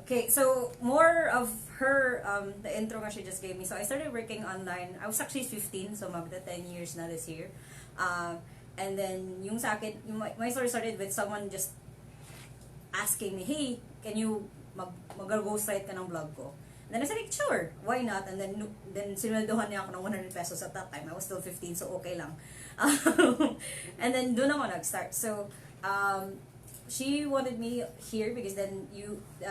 Okay, so more of her, the intro nga she just gave me. So I started working online. I was actually 15, so magda 10 years na this year. And then, yung sa akin, my story started with someone just asking me, hey, can you mag-ghostwrite ka ng vlog ko? And then I said, like, sure, why not? And then sinweldohan niya ako ng 100 pesos at that time. I was still 15, so okay lang. And then doon ako nag-start. So, she wanted me here because then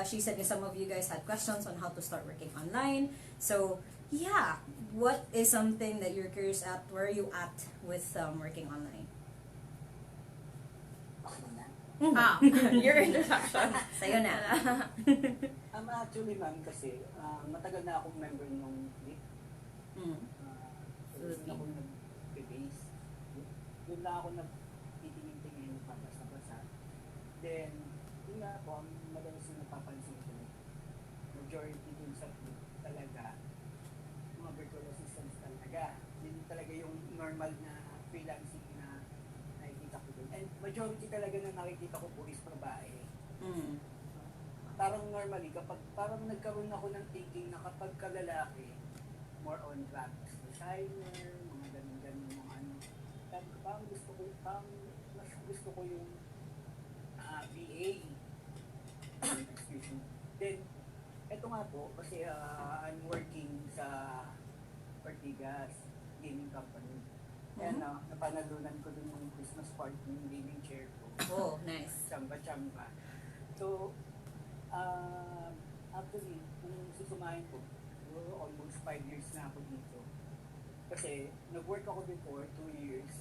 she said that some of you guys had questions on how to start working online. So, yeah, what is something that you're curious at? Where are you at with working online? Your introduction. Sa'yo na. Actually, ma'am, kasi matagal na akong member nung clip. Doon ako nag-base. Doon na ako nagtitingin-tingin, papasa-pasa. Then, yun nga ako, ang madalas na napapansin ko, majority dun sa clip talaga, mga virtual assistants talaga. Yun talaga yung normal na freelancing na nakikita ko dun. And majority talaga na nakikita ko po is babae. Parang normally, parang nagkaroon ako ng thinking na kapag kalalaki, more on graphics designer, mga ganun-ganun, mga ano. Parang mas gusto ko yung VA. Excuse me. Then, eto nga po, kasi I'm working sa Ortigas gaming company. Kaya napanalunan ko dun yung Christmas party yung gaming chair ko. Oh, nice. Chamba-chamba. So, actually, kung susumahin ko, almost 5 years na ako dito. Kasi, nag-work ako before, 2 years.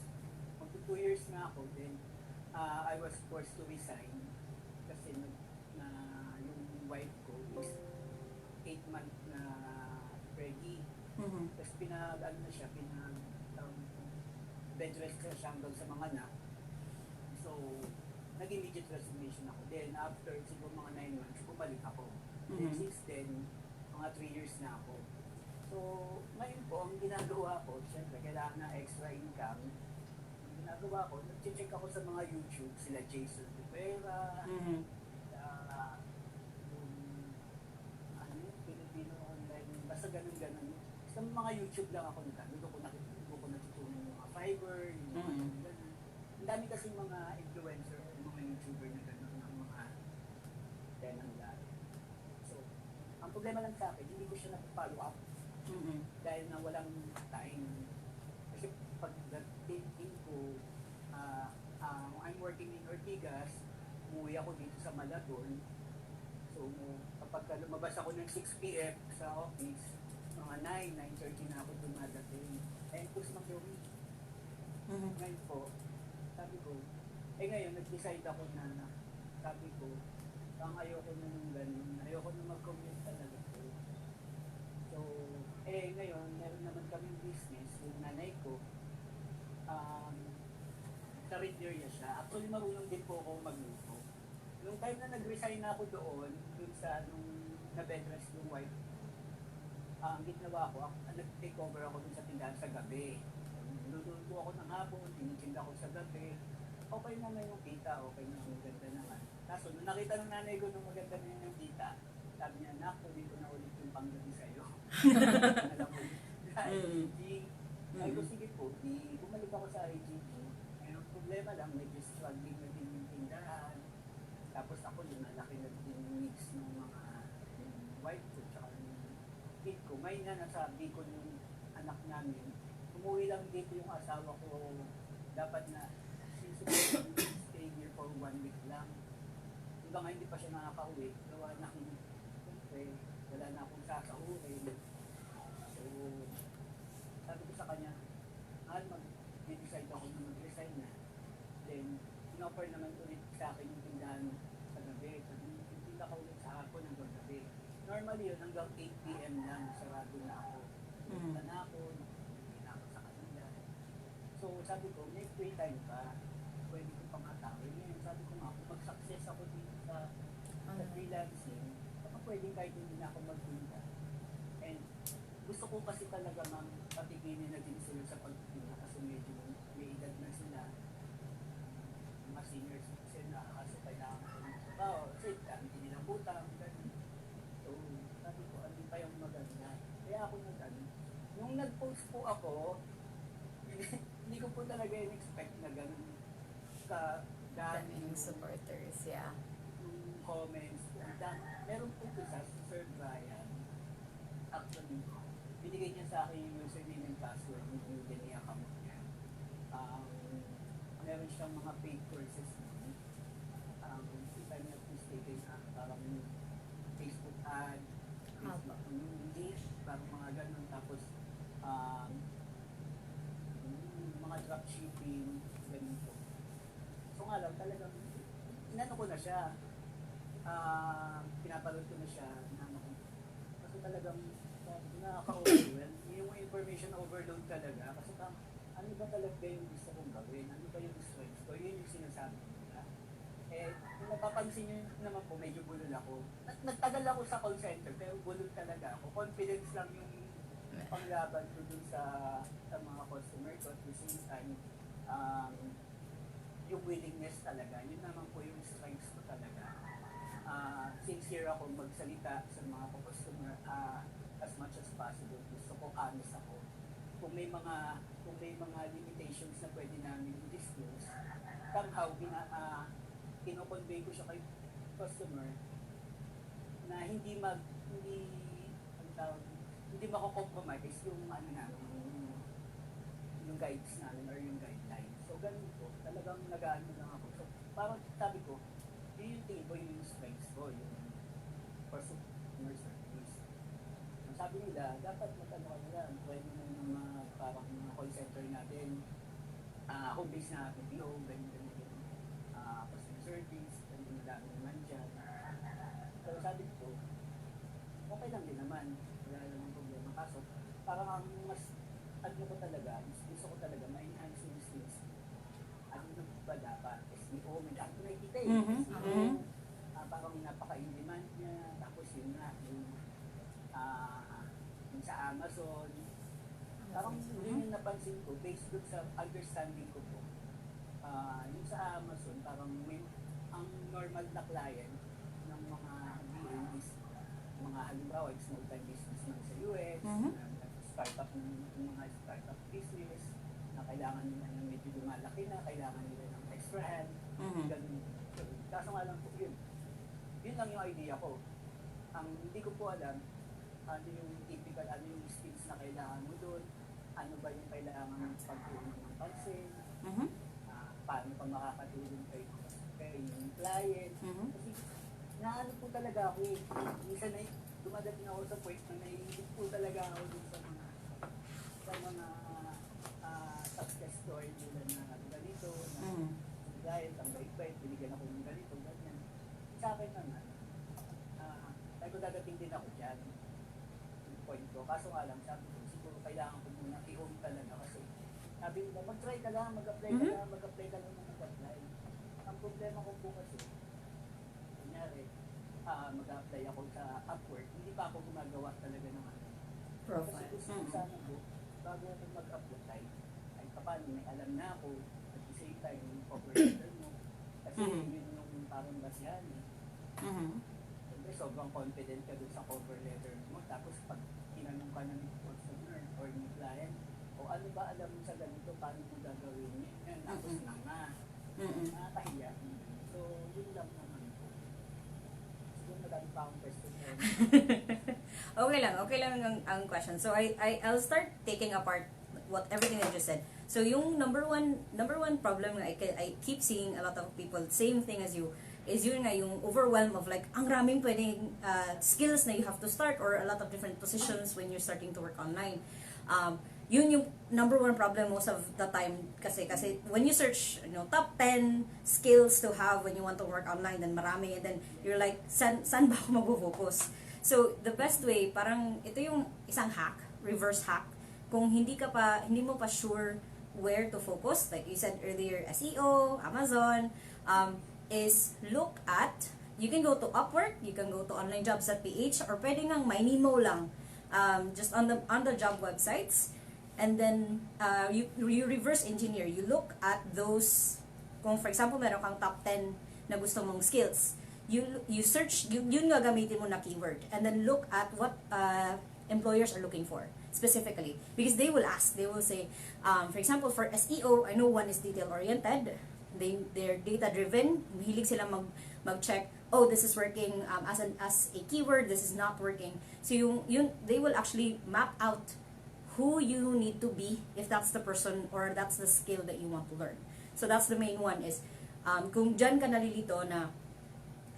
Magto 2 years na ako, then I was forced to resign. Kasi yung wife ko is 8 months na pregnant. Tapos bed rest na siya hanggang sa mga anak. So, nag-immediate resignation ako. Then, after siguro mga 9 months, bumalik ako. Then, since then, mga 3 years na ako. So, ngayon po, ang ginagawa ko, syempre, kailangan na extra income. Ang ginagawa ko, nag-check ako sa mga YouTube, sila Jason Rivera, Filipino online, basta ganun-ganun. Sa mga YouTube lang ako natutunan yung mga Fiverr, yung mga ganun. Ang dami kasi mga influencer, mga YouTuber na gano'n ng mga tenang dati. So, ang problema lang sa akin, hindi ko siya na-follow up. Dahil na walang time. Kasi pag thinking ko, I'm working in Ortigas, umuwi ako dito sa Malabon. So, kapag lumabas ako ng 6 p.m. sa office, mga 9:30 na ako dumadating. Ayun po sa mag-gawin. Ngayon po, sabi ko, ngayon, nag-decide ako na, sabi ko, ayoko na nung ganun, ayoko na mag-commute talaga po. So, ngayon, meron naman kaming business, yung nanay ko, sa Rinderia siya. Actually, marunong din po ako magluto. Nung time na nag-resign na ako doon sa nung na-bed rest yung wife, ang ginawa ko, nag-take over ako dun sa tindahan sa gabi. Luluto ako ng hapon, tinitinda ko sa gabi. Okay naman yung kita, okay naman, maganda naman. Kaso, nung nakita ng nanay ko nung maganda na yung kita, sabi niya, naku, hindi ko na ulit yung panggabi sa'yo. Alam mo, sabi ko, sige po, bumalik ako sa IGP. Ang problema lang, medyo struggling na din yung tindahan. Tapos ako, lunalaki na din yung mix ng mga wife ko, tsaka yung kid ko. May na nasabi ko yung anak namin, umuwi lang dito yung asawa ko, dapat na stay here for 1 week lang. Hanggang hindi pa siya nakaka-uwi, gawa na siyempre, wala na akong sasahurin. So, sabi ko sa kanya, mag-decide ako na mag-resign na. Then, in-offer naman ulit sa akin yung tindahan sa gabi. So, tinda ka ulit sa hapon hanggang gabi. Normally yun, hanggang 8 p.m. lang, sarado na ako. Punta na ako, hindi na ako sa kanila. So, sabi ko, may free time pa. Pwede ko pang atawin. Ngayon, sabi ko nga, kung mag-success ako dito sa freelancing, baka pwedeng kahit hindi na ako magtinda. And gusto ko kasi talaga patiginin na din sila sa pagtitinda kasi medyo may edad na sila. Mga seniors kasi na kasi kailangan ko ng trabaho. Kasi dami nilang utang, ganun. nung nag-post po ako, hindi ko po talaga in-expect na ganun ka-dami Daming supporters, yeah. yung comments. Meron po isa, si Sir Brian, actually, binigay niya sa akin yung username and password ng Udemy account niya. Meron siyang mga paid courses nun. If I'm not mistaken, parang Facebook ad, Facebook community, parang mga ganun. Tapos, mga dropshipping, ganun po. So nga lang, talagang, inano ko na siya. Pinapanood ko na siya. Kasi talagang, nakaka-overwhelm. Yung information overload talaga. Kasi ano ba talaga yung gusto kong gawin? Ano ba yung strengths ko? Yun yung sinasabi ko nila. Kung napapansin nyo naman po, medyo bulol ako. Nagtagal ako sa call center, pero bulol talaga ako. Confidence lang yung panglaban ko dun sa mga customer ko. At the same time, yung willingness talaga. Yun naman po yung strengths ko talaga. Sincere ako magsalita sa mga customer as much as possible. Gusto ko honest ako. Kung may mga limitations na pwede namin i-disclose, somehow kino-convey ko siya kay customer na hindi mako-compromise yung yung guides namin or yung guidelines. So ganun po, talagang nag-aano lang ako. So parang sabi ko, yun yung tingin ko, yung strengths ko, yung customer service. Ang sabi nila, dapat magkano nila, pwede mo ng mga parang mga call center natin, home base na BPO, ganyan. Customer service, ganyan na dami naman dyan. Pero sabi ko, okay lang din naman, wala namang problema. Kaso, parang ang mas, ko talaga, gusto ko talaga ma-enhance yung skills. Ano na ba dapat? SEO, may dami ko nakikita SEO, parang napaka-in-demand niya, tapos yun nga, yung sa Amazon, parang yun yung napansin ko, based doon sa understanding ko po. Yung sa Amazon, parang ang normal na client ng mga VA is mga halimbawa, small time business man sa US, startup ng mga startup business, na kailangan nila ng medyo lumalaki na, kailangan nila ng extra hand, ganun. Kaso nga lang po yun. Yun lang yung idea ko. Hindi ko po alam ano yung typical, ano yung skills na kailangan mo doon, ano ba yung kailangan ng pagtulong ng pansin, paano pa makakatulong kay yung client. Kasi naano po talaga ako eh. Minsan na dumadating ako sa point na naiisip po talaga ako dun sa mga success story nila na ganito, na client, ang bait-bait, binigyan ako ng ganito, ganyan. Sa akin naman, tayo ko dadating din ako dyan. Point ko. Kaso nga lang, sabi ko, siguro kailangan ko muna i-home talaga kasi sabi nila, mag-try ka lang, mag-apply ka lang, mag-apply ka lang, mag-apply. Ang problema ko po kasi, kunyari, mag-apply ako sa Upwork, hindi pa ako gumagawa talaga ng profile. Kasi gusto ko sana po, bago ako mag-apply, ay paano may alam na ako, at the same time, yung cover letter mo. Kasi yun yung parang basihan eh. Siyempre, sobrang confident ka dun sa cover letter mo. Tapos, pag tinanong ka ng customer or ng client, o ano ba alam mo sa ganito, paano mo gagawin yan? Tapos na nga. Nakakahiya. So, yun lang naman po. Siguro madami pa akong question. Okay lang ang question. So, I'll start taking apart everything I just said. So, yung number one problem na I keep seeing a lot of people, same thing as you, is yun nga, yung overwhelm of like, ang raming pwedeng skills na you have to start or a lot of different positions when you're starting to work online. Yun yung number one problem most of the time kasi when you search, top 10 skills to have when you want to work online, then marami, and then you're like, saan ba ako mag-focus? So, the best way, parang ito yung isang hack, reverse hack, kung hindi mo pa sure where to focus, like you said earlier, SEO, Amazon, is look at, you can go to Upwork, you can go to onlinejobs.ph, or pwede ngang Mynemo lang, just on the job websites, and then you reverse engineer, you look at those, kung for example meron kang top 10 na gusto mong skills, you search, yun nga gamitin mo na keyword, and then look at what employers are looking for. specifically, because they will ask, they will say, for example, for SEO, I know one is detail oriented, they're data driven, mahilig sila mag-check, oh, this is working as a keyword, this is not working. So they will actually map out who you need to be if that's the person or that's the skill that you want to learn. So that's the main one is, kung dyan ka nalilito na,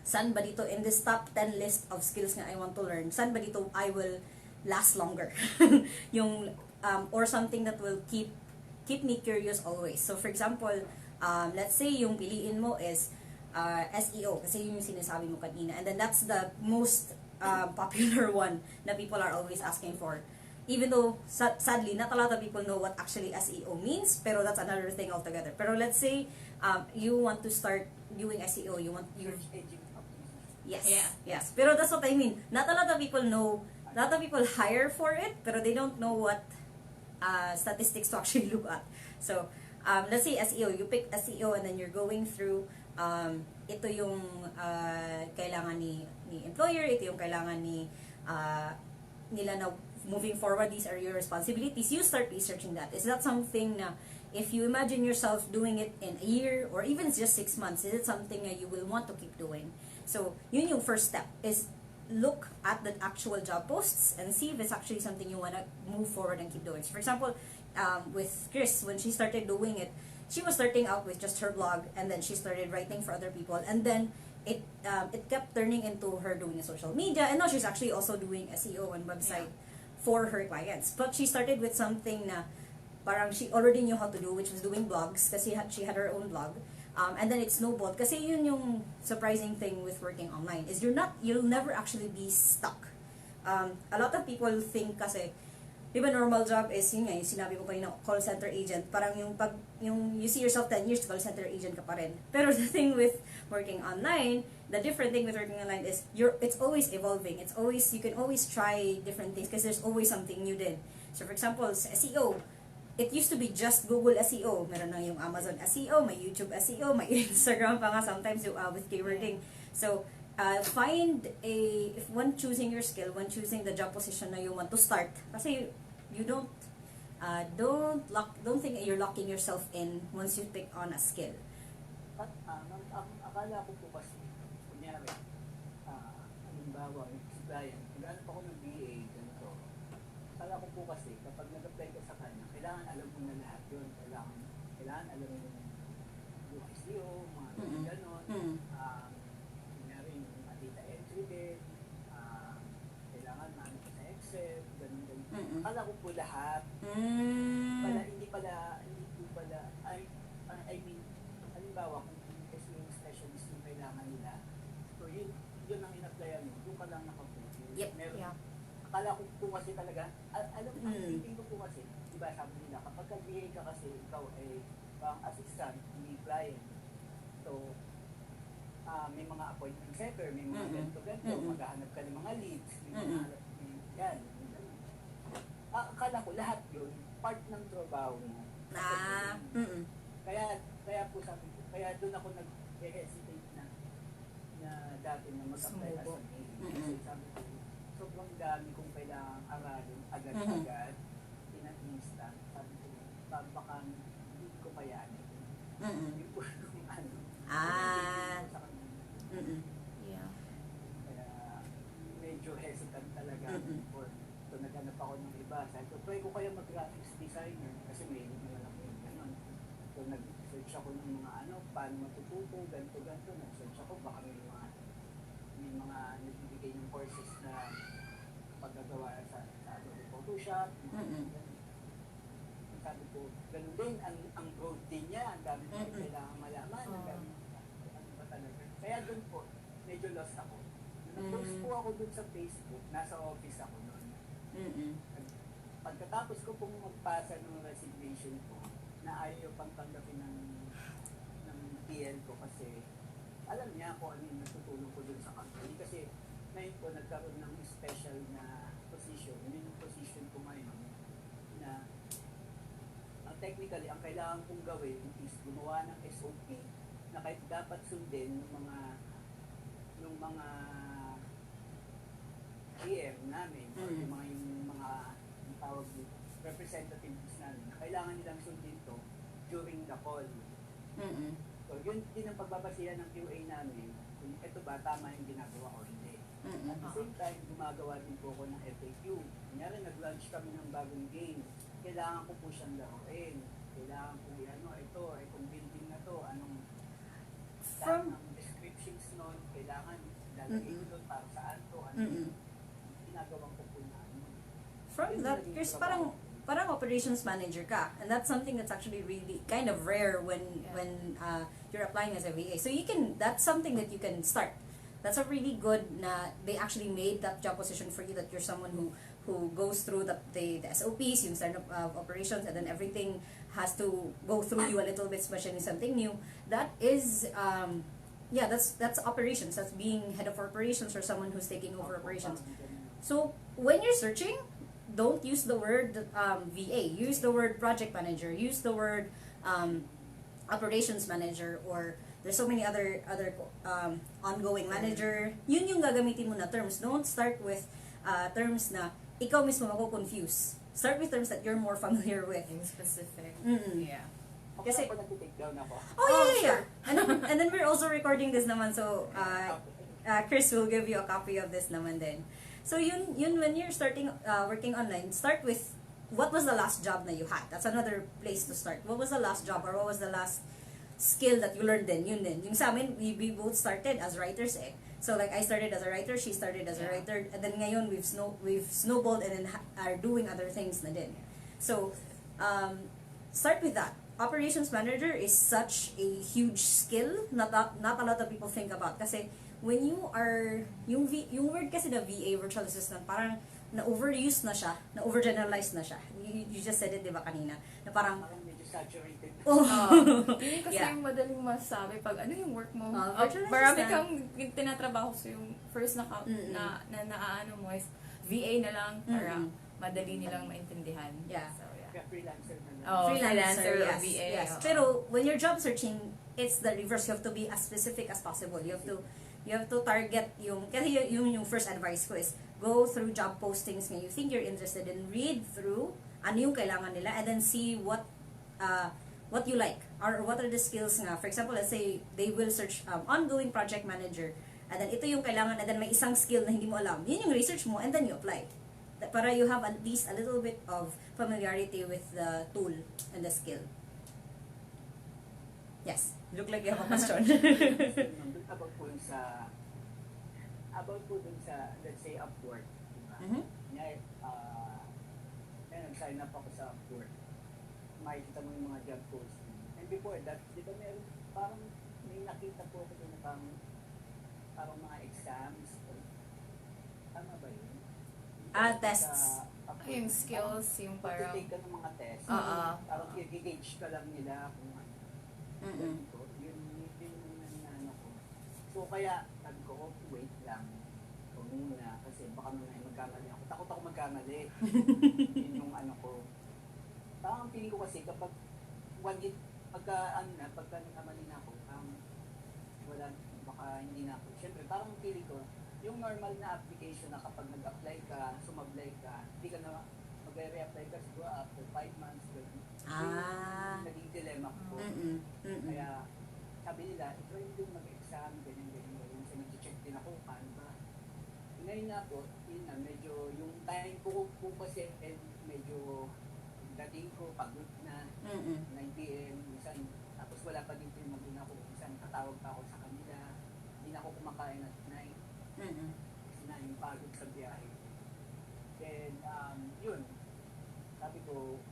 saan ba dito in this top 10 list of skills nga I want to learn, saan ba dito I will last longer? Yung, or something that will keep me curious always. So for example, let's say yung piliin mo is SEO, kasi yun yung sinasabi mo kanina. And then that's the most popular one na people are always asking for. Even though, sadly, not a lot of people know what actually SEO means, pero that's another thing altogether. Pero let's say, you want to start doing SEO, Search engine optimization. yes, Yeah. yes. Pero that's what I mean. Not a lot of people know, not a lot of people hire for it, pero they don't know what statistics to actually look at. So, let's say SEO, you pick SEO and then you're going through, ito yung kailangan ni employer, ito yung kailangan nila na moving forward, these are your responsibilities. You start researching that. Is that something na, if you imagine yourself doing it in a year or even just 6 months, is it something that you will want to keep doing? So, yun yung first step, is look at the actual job posts and see if it's actually something you want to move forward and keep doing. So, for example, with Chris, when she started doing it, she was starting out with just her blog, and then she started writing for other people, and then it kept turning into her doing a social media, and now she's actually also doing SEO and website for her clients. But she started with something na parang she already knew how to do, which was doing blogs, kasi she had her own blog. And then it snowballed. Kasi yun yung surprising thing with working online, is you'll never actually be stuck. A lot of people think kasi, di ba normal job is, yun nga, yung sinabi mo kanina, call center agent, parang yung you see yourself 10 years, call center agent ka pa rin. Pero the thing with working online, the different thing with working online is, it's always evolving. It's always, you can always try different things, because there's always something new din. So for example, sa SEO, it used to be just Google SEO. Meron na yung Amazon SEO, may YouTube SEO, may Instagram pa nga sometimes with keywording. So, when choosing your skill, when choosing the job position na you want to start, kasi you don't think you're locking yourself in once you pick on a skill. At akala ko po kasi, kunyari, halimbawa, si Brian, nag-ano pa ako ng BA, ganito. Akala ko po kasi, kapag nag-apply ka sa kanya, kailangan alam mo na lahat yun. Kailangan alam mo yung SEO, mga gano'n. Kunyari, yung mga data entry din, kailangan maano ka sa Excel, gano'n. Akala ko po lahat. Hindi po pala, I mean, halimbawa, kung kasi yung specialist yung kailangan nila, so yun ang in-applyan mo, doon ka lang nakapunti. Yep. Meron. Yeah. Akala ko po kasi talaga, alam mo, ang thinking ko po kasi, diba sabi nila, kapag ka-BA ka kasi, ikaw ay pang assistant ni client. So, may mga appointment setter, may mga ganito-ganito, maghahanap ka ng mga leads, may mga hanap, yan. Akala ko lahat yun, part ng trabaho mo. Kaya po sabi ko, kaya doon ako nag-hesitate na dati na mag-apply as a BA. Kasi sabi ko, sobrang dami kong kailangang aralin agad-agad, instant. Sabi ko, baka hindi ko kayanin. Yung po kung ano. Sa kanila. Yeah. Kaya medyo hesitant talaga. So naghanap ako ng iba. Sabi ko, try ko kaya mag-graphics designer kasi may naman ako yung gano'n. So nag-search ako ng mga paano matututo, ganito. Nag-search ako, baka may mga nagbibigay ng courses na paggagawa sa Adobe Photoshop. Sabi ko, ganun din, ang growth din niya, ang dami ko kailangan malaman, ang dami ano ba talaga. Kaya doon po, medyo lost ako. Nag-post po ako doon sa Facebook, nasa office ako noon. Pagkatapos ko pong magpasa ng resignation ko, na ayaw pang tanggapin ng TL ko kasi alam niya kung ano yung natutulong ko doon sa company. Kasi ngayon po nagkaroon ng special na position. Yun yung position ko ngayon na technically ang kailangan kong gawin is gumawa ng SOP na kahit dapat sundin ng mga GM namin or yung mga tawag dito, representatives namin na kailangan nilang sundin to during the call. Mm-mm. So, yun din ang pagbabasihan ng QA namin kung ito ba tama yung ginagawa o hindi. Mm-mm. At the same time, gumagawa din po ako ng FAQ. Kunyari, nag-launch kami ng bagong game. Kailangan ko po siyang laruin. Kailangan ko ito, itong building na to, anong From- descriptions nun, kailangan lalagay ko doon para saan to, Mm-mm. ginagawa ko po na From that, Chris, parang operations manager ka, and that's something that's actually really kind of rare when you're applying as a VA. So that's something that you can start. That's a really good na they actually made that job position for you, that you're someone who goes through the SOPs, yung startup operations, and then everything has to go through you a little bit, especially something new. That is that's operations. That's being head of operations or someone who's taking over operations. So when you're searching, don't use the word VA. Use the word project manager. Use the word operations manager, or there's so many other ongoing manager. Yun yung gagamitin mo na terms. Don't start with terms na ikaw mismo mako-confuse. Start with terms that you're more familiar with. Yung specific. Mm-mm. Yeah. Kasi- Ako nag-take down ako. Yeah. And then we're also recording this naman, so Chris will give you a copy of this naman din. So yun when you're starting working online, start with what was the last job na you had. That's another place to start. What was the last job, or what was the last skill that you learned din? Yun din. Yung sa amin, we both started as writers eh. So like I started as a writer, she started as a writer, and then ngayon we've snowballed and then are doing other things na din. So start with that. Operations manager is such a huge skill not a lot of people think about, kasi when you are yung word kasi na VA, virtual assistant, parang na-overuse na siya, na-overgeneralize na siya. You just said it, di ba, kanina? Na parang Parang medyo saturated. Yun kasi yung madaling masabi pag ano yung work mo. Virtual Marami assistant. kang tinatrabaho, so yung first na naaano mo is VA na lang para madali nilang maintindihan. Yeah. So, yeah. Kaya freelancer na lang. Oh, freelancer, yes, VA. yes. oo. Pero when you're job searching, it's the reverse. You have to be as specific as possible. You have to target kasi yung first advice ko is go through job postings na you think you're interested in, read through ano yung kailangan nila, and then see what you like, or what are the skills nga. For example, let's say they will search ongoing project manager, and then ito yung kailangan, and then may isang skill na hindi mo alam. Yun yung research mo, and then you apply. Para you have at least a little bit of familiarity with the tool and the skill. Yes, look like you have a question. About po dun sa, let's say, Upwork. Diba? Mhm. Nag-sign up ako sa Upwork. Makikita mo yung mga job posting. And before that, di ba parang may nakita po ako dun na parang mga exams. Tama ba yun? Tests. Yung skills, yung parang... Pag-take ka ng mga tests. Parang i-gauge ka lang nila kung ano. Ganito. Yun yung ano ko. So kaya, sabi ko, wait lang. Huwag muna. Kasi baka mamaya magkamali ako. Takot ako magkamali. Yun yung ano ko. Parang feeling ko kasi kapag pagka nagkamali na ako, wala, baka hindi na ako. Siyempre, parang feeling ko, yung normal na application na kapag nag-apply ka, sumablay ka, hindi ka na mag-re-apply ka siguro after 5 months. Yung naging dilemma ko. Kaya sabi nila, try din mag-exam, ganyan. So nag-check din ako, paano ba? Ngayon na po, yun na, medyo yung time ko kasi medyo dating ko, pagod na, 9 p.m. Minsan, tapos wala pa din pinagin ako. Minsan, tatawag pa ako sa kanila. Hindi na ako kumakain at night. Kasi na yung pagod sa biyahe. Then, yun. Sabi ko,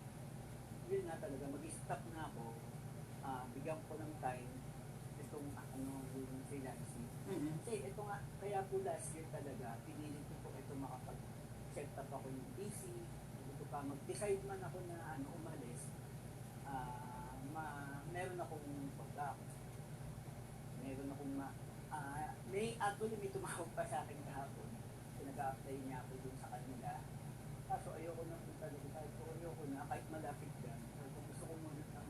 yun na talaga, mag-stop na ako. Bigyan ko ng time itong yung freelancing. Kasi ito nga, kaya po last year talaga, pinilit ko ito makapag-set up ako yung PC. Ito pa, mag-decide man ako na umalis, meron akong may tumawag pa sa akin kahapon. Nag-a-apply niya ako dun sa kanila. Kaso ayoko na po talaga. Ayoko na, kahit malapit ka. Kung gusto ko muna ng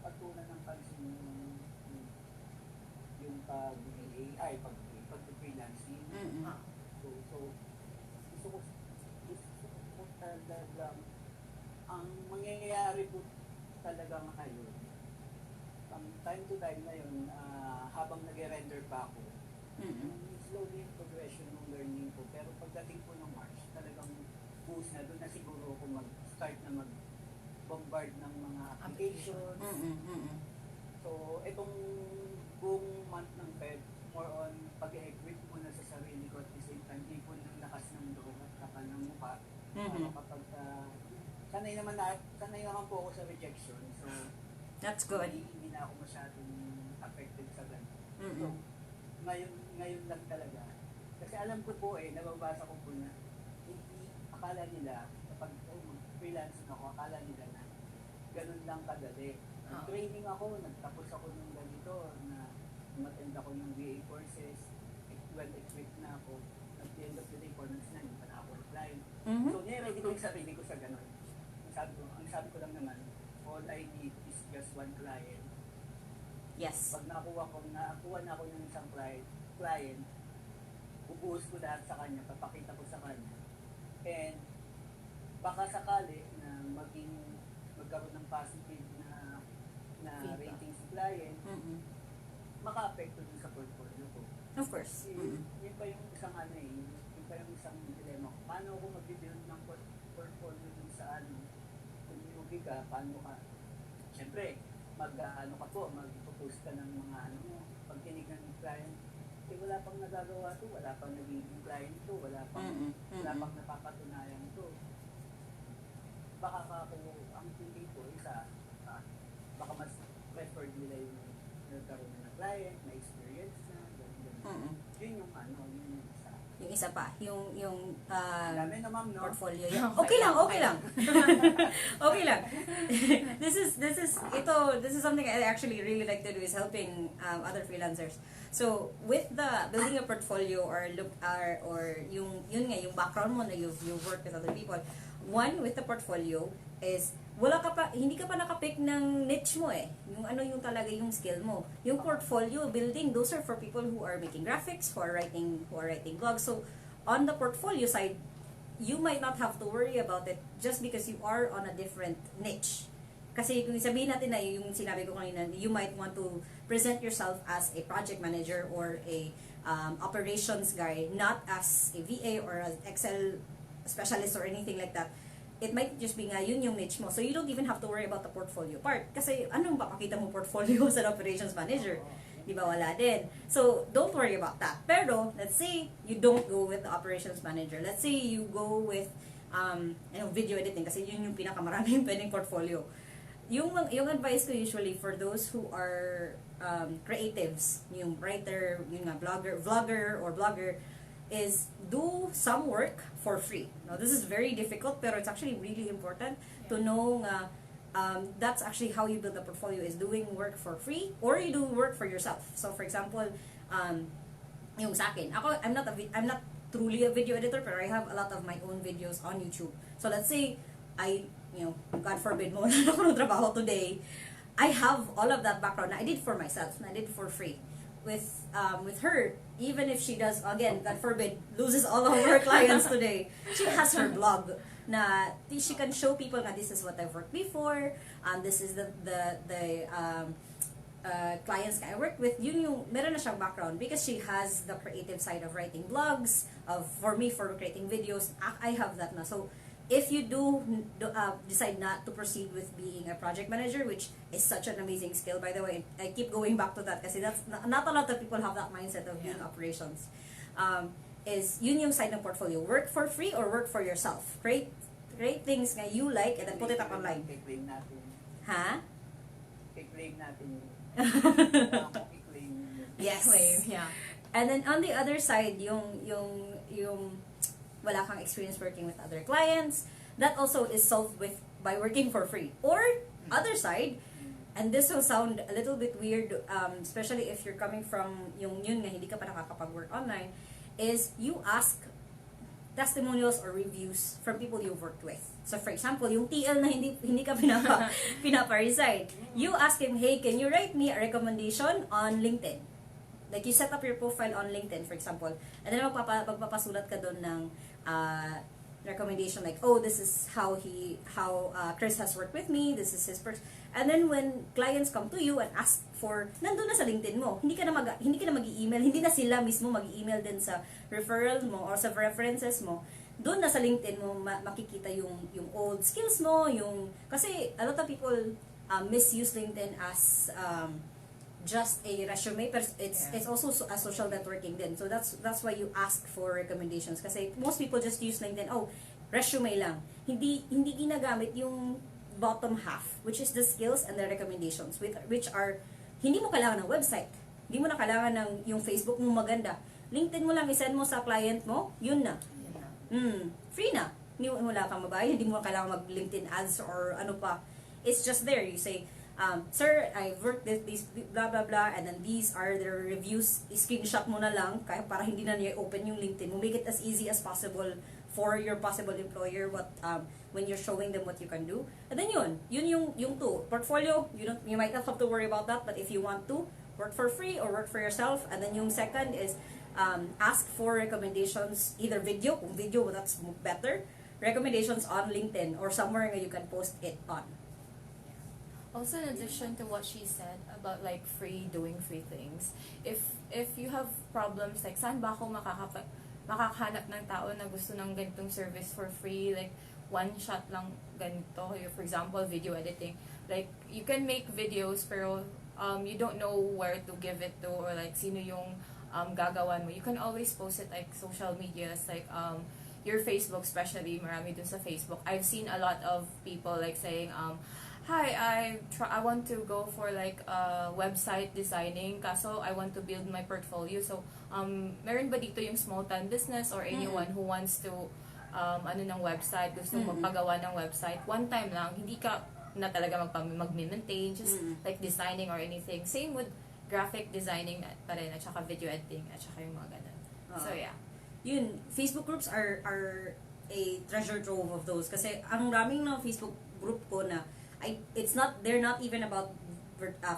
pagtunan ng pansin yung pag-freelancing. So, gusto ko talaga lang. Ang mangyayari po talaga ngayon, time to time na yun, habang nag-render pa ako, slowly yung progression ng learning ko. Pero pagdating po ng March, talagang boost na doon na siguro ako mag-start na mag-bombard ng mga applications. So, itong buong month ng Feb, more on pag-equip muna sa sarili ko at the same time, ipon ng lakas ng loob at kapal ng mukha. Kapag sanay naman po ako sa rejection. So, that's good. Hindi na ako masyadong affected sa ganun. So, ngayon lang talaga. Kasi alam ko po nababasa ko po na hindi akala nila, kapag freelance ako, akala nila na ganun lang kadali. Training ako, nagtapos ako ng ganito, na umattend ako ng VA courses, well-equipped na ako. At the end of the day, 4 months na, hindi pa na ako apply. So, niready ko yung sarili ko sa ganun. Ang sabi ko lang naman, all I need is just one client. Yes. Pag nakakuha na ako ng isang client, bubuhos ko lahat sa kanya, papakita ko sa kanya. And baka sakali na magkaroon ng positive na rating si client, maka-apekto din sa portfolio ko. Of course. Yun pa yung isang yun pa yung isang dilemma ko. Paano ako mag-build ng portfolio dun sa kung newbie ka, paano ka? Siyempre, mag-post ka ng mga pag tinignan ng client, wala pang nagagawa to, wala pang nagiging client to, wala pang napapatunayan to. Baka ang thinking ko baka mas preferred nila yung nagkaroon ng client, na experience na, gano'n. Yun yung isa. Yung isa pa, yung dami na ma'am, no? portfolio. Okay lang. Okay lang. This is something I actually really like to do, is helping other freelancers. So, with the building a portfolio or yung background mo na you've worked with other people, one, with the portfolio is hindi ka pa nakapick ng niche mo yung talaga yung skill mo. Yung portfolio building, those are for people who are making graphics, who are writing blogs. So on the portfolio side, you might not have to worry about it just because you are on a different niche. Kasi kung sabihin natin na yung sinabi ko kanina, you might want to present yourself as a project manager or a operations guy, not as a VA or an Excel specialist or anything like that. It might just be yun yung niche mo. So you don't even have to worry about the portfolio part. Kasi anong papakita mo portfolio sa operations manager? Di ba, wala din. So don't worry about that. Pero, let's say you don't go with the operations manager. Let's say you go with video editing, kasi yun yung pinakamaraming pwedeng portfolio. Yung advice ko usually for those who are creatives, yung writer, yung vlogger or blogger, is do some work for free. Now, this is very difficult, pero it's actually really important to know that's actually how you build a portfolio, is doing work for free or you do work for yourself. So, for example, yung sa akin, I'm not truly a video editor, pero I have a lot of my own videos on YouTube. So, let's say, God forbid, mawalan ako ng trabaho today, I have all of that background na I did for myself, na I did for free. With her, even if she does, again, God forbid, loses all of her clients today, she has her blog na she can show people na this is what I've worked before, this is the clients I worked with. Yun yung meron na siyang background because she has the creative side of writing blogs, for creating videos. I have that na. So if you do decide not to proceed with being a project manager, which is such an amazing skill, by the way, I keep going back to that kasi that's not a lot of people have that mindset of being operations. Is yun yung side ng portfolio. Work for free or work for yourself. Create things na you like and then put it up online. I-claim natin. Ha? I-claim natin. Yes. Claim, yeah. And then on the other side, yung wala kang experience working with other clients, that also is solved by working for free. Or, other side, and this will sound a little bit weird, especially if you're coming from yun nga, hindi ka pa nakakapag-work online, is you ask testimonials or reviews from people you've worked with. So, for example, yung TL na hindi ka pinapa-resign, you ask him, hey, can you write me a recommendation on LinkedIn? Like, you set up your profile on LinkedIn, for example, and then magpapasulat ka doon ng recommendation, like, oh, this is how Chris has worked with me, this is his person. And then when clients come to you and ask for, nandun na sa LinkedIn mo, hindi ka na mag-i-email, hindi na sila mismo mag-i-email din sa referral mo or sa references mo. Doon na sa LinkedIn mo makikita yung old skills mo, kasi a lot of people misuse LinkedIn as just a resume, but it's also a social networking din. So that's why you ask for recommendations, kasi most people just use LinkedIn, oh, resume lang. Hindi ginagamit yung bottom half, which is the skills and the recommendations, which are, hindi mo kailangan ng website, hindi mo na kailangan ng yung Facebook mo maganda. LinkedIn mo lang isend mo sa client mo, yun na. Free na. Wala kang mabayad, hindi mo kailangan mag-LinkedIn ads or ano pa. It's just there. You say, sir, I've worked with these blah blah blah, and then these are their reviews. Screenshot mo na lang kaya para hindi na niya open yung LinkedIn mo. Make it as easy as possible for your possible employer when you're showing them what you can do. And then yun yung two. Portfolio, you might not have to worry about that, but if you want to work for free or work for yourself. And then yung second is ask for recommendations, either video, kung video, that's better. Recommendations on LinkedIn or somewhere nga you can post it on. Also, in addition to what she said about like doing free things, if you have problems like saan ba ako makakahanap ng tao na gusto ng ganitong service for free, like one shot lang ganito, for example video editing, like you can make videos pero you don't know where to give it to, or like sino yung gagawan mo. You can always post it like social medias, like your Facebook, especially marami dun sa Facebook. I've seen a lot of people like saying hi, I want to go for like website designing, kaso I want to build my portfolio. So meron ba dito yung small time business or anyone who wants to ng website, gusto magpagawa ng website, one time lang, hindi ka na talaga mag-maintain, just like designing or anything. Same with graphic designing pa rin, at saka video editing, at saka yung mga ganun. So yeah. Yun, Facebook groups are a treasure trove of those. Kasi ang raming na Facebook group ko na they're not even about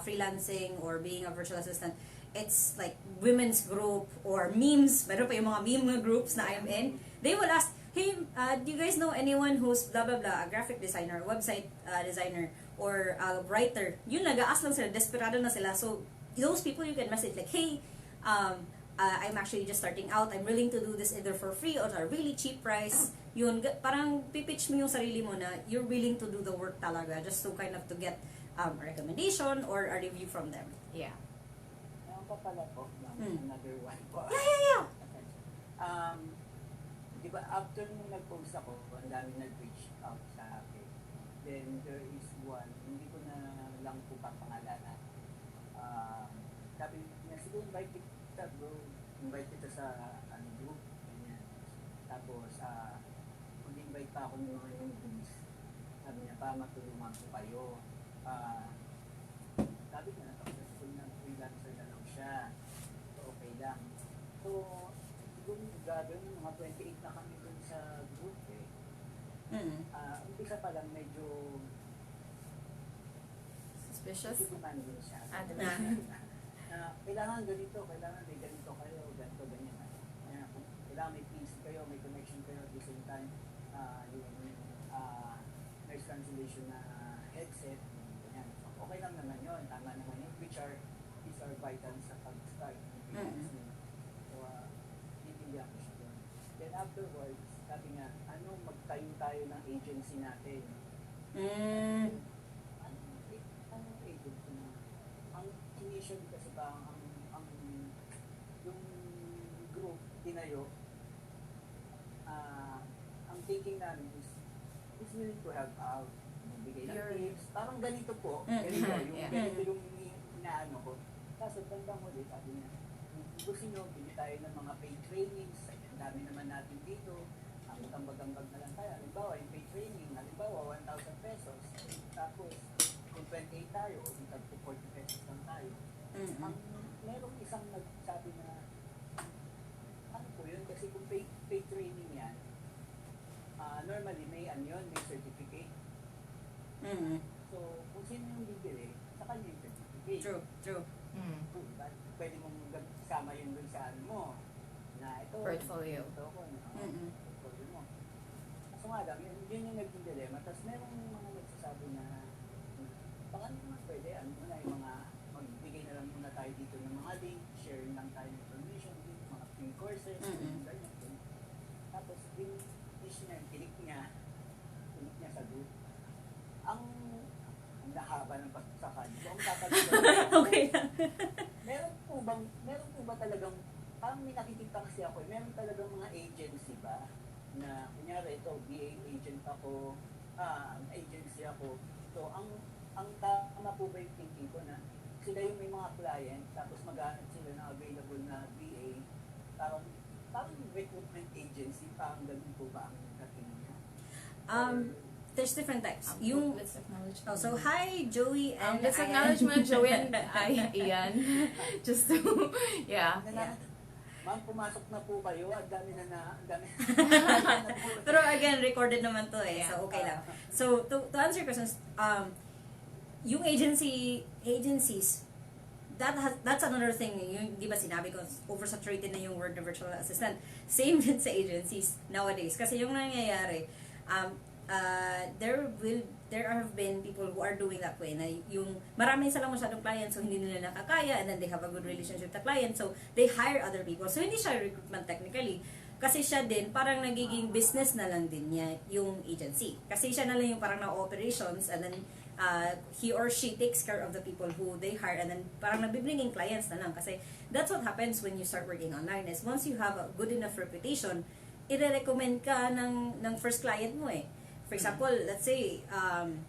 freelancing or being a virtual assistant. It's like women's group or memes. Meron pa yung mga meme groups na I'm in. They will ask, hey, do you guys know anyone who's blah blah blah, a graphic designer, website designer, or a writer? Yun, nag-ask lang sila, desperado na sila. So those people you can message like, hey, I'm actually just starting out. I'm willing to do this either for free or at a really cheap price. Yun, parang pipitch mo yung sarili mo na you're willing to do the work talaga, just to kind of to get a recommendation or a review from them. Yeah. Ano pa pala po? Another one po. Yeah. Di ba after nung nag-post ako, ang dami nag-reach out sa akin. Then there is one, hindi ko na lang po papangalanan. Sabi niya, siguro invite kita bro, invite kita sa group, ganyan. Tapos, mag-invite pa ako ng mga newbies. Sabi niya, pa matulungan ko kayo. Sabi niya, successful na freelancer na lang siya. So, okay lang. So, siguro gagawin, mga 28 na kami dun sa group eh. Umpisa pa lang medyo suspicious? demand din siya. Kailangan ganito, kailangan may ganito kayo, ganito, ganyan. Kailangan may peace kayo, may connection kayo at the same time, yung noise cancellation na headset, ganyan. So, okay lang naman yun, tama naman yun, these are vital sa pag-start. So, itindihan ko siya doon. Then afterwards, sabi nga, magtayo tayo ng agency natin. Anong agency na? Ang initially kasi ba, yung group tinayo, ang thinking namin is willing to help out, magbigay ng tips, parang ganito po, ganito, ganito yung inaano ko. Kaso bandang ulit, sabi niya, gusto nyo, bili tayo ng mga paid trainings, ang dami naman natin dito, ang tambag-tambag na lang tayo. Halimbawa, yung paid training, halimbawa, 1,000 pesos, tapos, kung 28 tayo, o kung 40 pesos lang tayo. Merong isang nagsabi na, ano po yun, kasi kung paid training yan, normally may may certificate. So, kung sino yung bibili, sa kanya yung certificate. True. Pwede mong kasama yun dun sa ano mo, na ito, portfolio. Portfolio mo. yun yung naging dilemma. Tapos merong mga nagsasabi na baka naman pwede, ano na yung mga magbigay na lang muna tayo dito ng mga link, sharing lang tayo ng information, mga free courses, ganyan. Tapos yung kinik niya sa group. Ang nahaba ng pagsakan. So, ang tatanong Okay lang. meron po ba talagang, parang may nakikita kasi ako, meron talagang mga agency ba na, kunyari ito, BA agent ako, agency ako. So, ang tama po ba yung thinking ko na sila yung may mga client, tapos maghanap sila ng available na BA, parang recruitment agency, parang ganun po ba ang dating niya? There's different types. Let's acknowledge. So hi Joey and let's acknowledge mo Joey and Ian. Just to, yeah. Ma'am, pumasok na po kayo. Ang dami na po. Pero again, recorded naman to eh. Yeah. So okay lang. So to answer your questions, yung agencies, that's another thing. Yung, di ba sinabi ko, oversaturated na yung word na virtual assistant. Same din sa agencies nowadays. Kasi yung nangyayari, there have been people who are doing that way na yung marami silang masyadong clients so hindi nila nakakaya and then they have a good relationship with the client so they hire other people. So hindi siya recruitment technically kasi siya din parang nagiging business na lang din niya yung agency. Kasi siya na lang yung parang na operations and then he or she takes care of the people who they hire and then parang nabibringing clients na lang kasi that's what happens when you start working online is once you have a good enough reputation, i-recommend ka ng first client mo eh. For example, let's say, I'm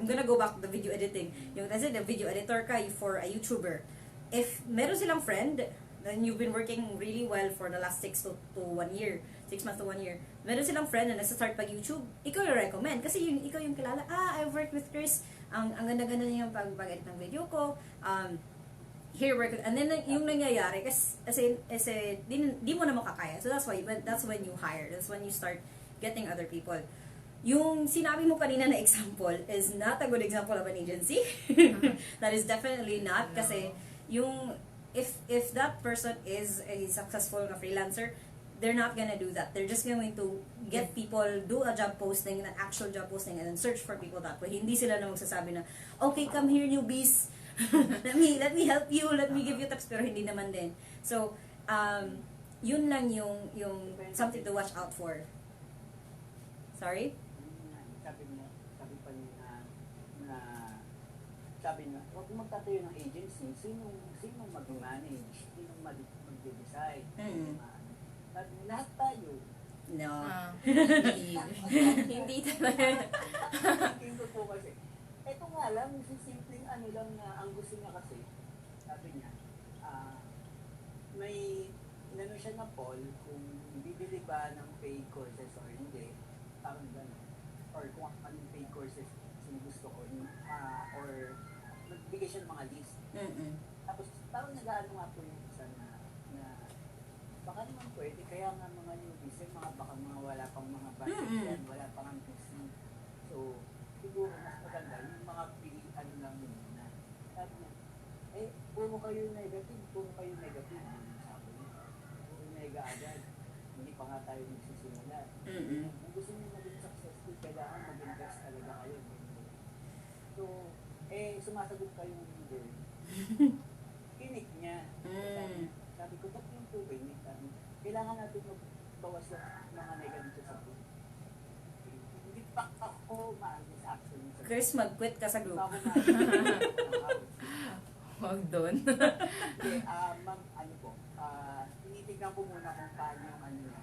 gonna go back to the video editing. Let's say, the video editor ka for a YouTuber. If meron silang friend, then you've been working really well for the last 6 months to 1 year, meron silang friend na nasa-start pag-YouTube, ikaw yung recommend. Kasi ikaw yung kilala, I've worked with Chris, ang ganda-ganda niya yung pag-edit ng video ko, here work, and then yung nangyayari, kasi di mo na makakaya. So that's when you hire, that's when you start getting other people. Yung sinabi mo kanina na example is not a good example of an agency. That is definitely not. Kasi yung if that person is a successful na freelancer, they're not gonna do that. They're just going to get people, do a job posting, an actual job posting, and then search for people that way. Hindi sila na magsasabi na, okay, come here newbies. let me help you, let me give you tips, pero hindi naman din. So, yun lang yung something to watch out for. Sorry? Sabi pa niya sabi niya, huwag magtatayo ng agency, sinong mag-manage, sinong mag-decide. Sabi niya, lahat tayo. No. Hindi talaga. Thinking ko po kasi, eto nga lang, simpleng ano lang na ang gusto niya kasi, sabi niya, may inano siya na poll kung bibili ba ng paid courses or hindi, parang gano'n. Or kung anong paid courses yung gusto ko, or magbigay siya ng mga list. Tapos parang nag-ano nga po yung isa na baka naman pwede, kaya nga mga newbies, baka mga wala pang mga budget yan, wala pang ang PC. So, siguro mas maganda yung mga ano lang yun na. Sabi niya, puro kayo negative. Sabi niya, puro nega agad. Hindi pa nga tayo magsisimula. Kung gusto niyo maging successful, kailangan mag-invest talaga kayo. So, sumasagot kayong leader. Kinik niya. Sabi ko, ba't yung po kinik? Kailangan natin magbawas ng mga nega dito sa group. Hindi pa ako maalis actually. Chris, mag-quit ka sa group. Huwag doon. Okay, ma'am, ano po, tinitignan ko muna kung paano yung ano niya.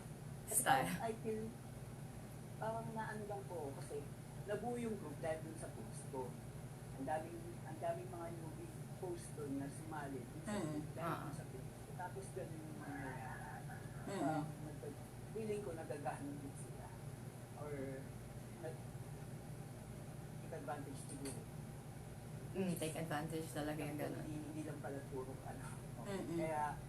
Style. I feel, parang naano lang po, kasi nabuo yung group dahil dun sa post ko. Ang daming mga newbie post doon na sumali. Dahil dun sa post ko. Tapos ganun yung mga feeling ko nagagahan din sila. Or take advantage siguro. Take advantage talaga yung gano'n. Hindi lang pala puro ano. Kaya,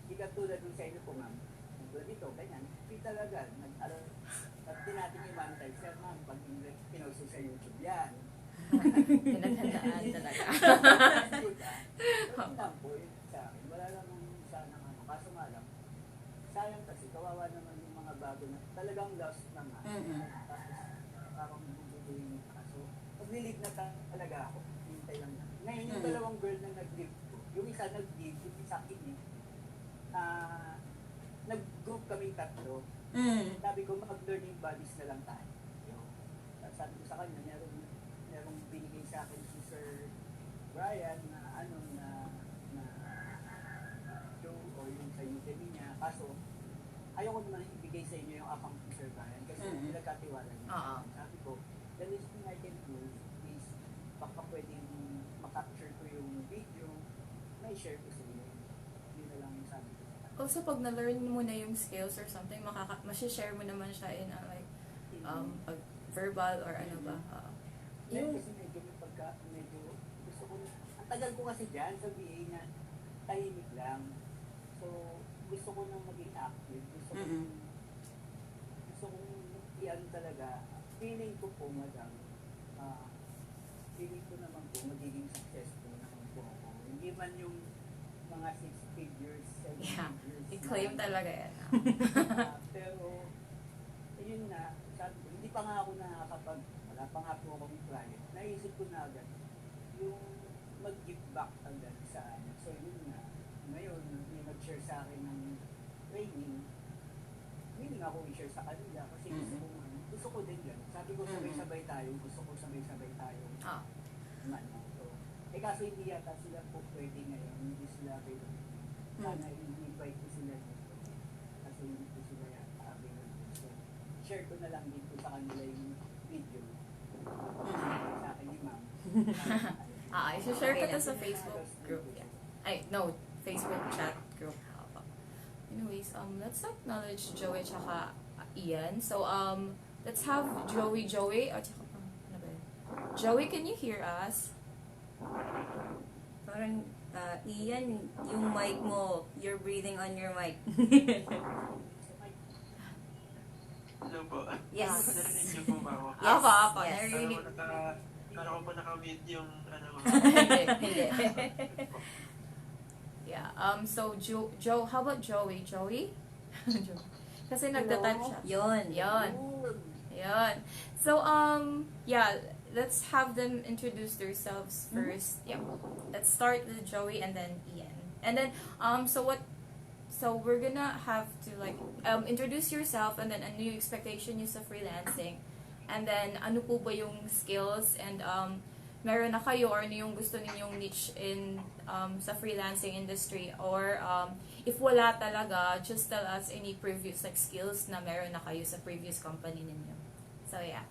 hindi katulad dun sa inyo po, ma'am. Dito, ganyan. Hindi talaga. Pati natin yung monetize. Sir, ma'am, pag pinost sa YouTube yan. Pinaghandaan talaga. Pero lang po, yun sa akin. Wala lang sa ano. Kaso nga lang, kawawa naman yung mga bago na talagang lost na nga. Mm-mm. Tapos parang bubuduhin ka. So, mag-leave na talaga ako. Hintay lang na. Ngayon yung dalawang girl na nag-leave ko, yung isa nag-leave, yung isa kinig, nag-group kaming tatlo. Sabi ko, mag-learning bodies na lang tayo. Tapos sabi ko sa kanya, merong binigay sa akin si Sir Brian na Joe o yung sa Udemy niya. Kaso, ayaw ko naman ibigay sa inyo yung account ni Sir Brian kasi pinagkatiwala niya. Sabi ko, the least thing I can do is baka pwedeng makapture ko yung video, may share ko sa inyo. Yun na lang yung sabi ko. Also, pag na-learn mo na yung skills or something, share mo naman siya in pag verbal or ano ba. Yung kasi medyo gusto ko, ang tagal ko kasi dyan sa VA na tahimik lang. So, gusto ko nang maging active. Gusto kong iyan talaga. Feeling ko po, madam, feeling ko naman po magiging successful naman po ako. Hindi man yung mga 6 figures, 7 figures. I-claim talaga yan. Pero, yun na, sabi ko, hindi pa nga ako wala pa nga po akong client. Naisip ko na agad, yung mag-give back agad sa amin. So, yun na. Ngayon, may nag-share sa akin ng training. Willing ako i-share sa kanila kasi gusto ko din yan. Sabi ko, sabay-sabay tayo. Gusto ko sabay-sabay tayo. So, kaso hindi yata sila po pwede ngayon. Hindi sila available. Sana i-invite ko sila dito. Kasi hindi ko sila yata available. So, share ko na lang dito sa kanila yung video. Sa akin ni ma'am. I-share ko to sa Facebook group. No, Facebook chat group. Anyways, let's acknowledge Joey tsaka Ian. So, let's have Joey. Ano ba yun? Joey, can you hear us? Parang, Ian, yung mic mo, you're breathing on your mic. Hello po. Yes. Narinig niyo po ba ako? Yes. Apo, Yes. narinig. Kala ko po naka-mute yung Hindi. Yeah. So, Joe, how about Joey? Joey? Kasi nagtatype siya. Yun. So, yeah, let's have them introduce themselves first. Yeah. Let's start with Joey and then Ian. And then, so we're gonna have to introduce yourself and then ano yung expectation nyo sa freelancing. And then, ano po ba yung skills and meron na kayo or ano yung gusto ninyong niche in sa freelancing industry or if wala talaga, just tell us any previous skills na meron na kayo sa previous company ninyo. So yeah.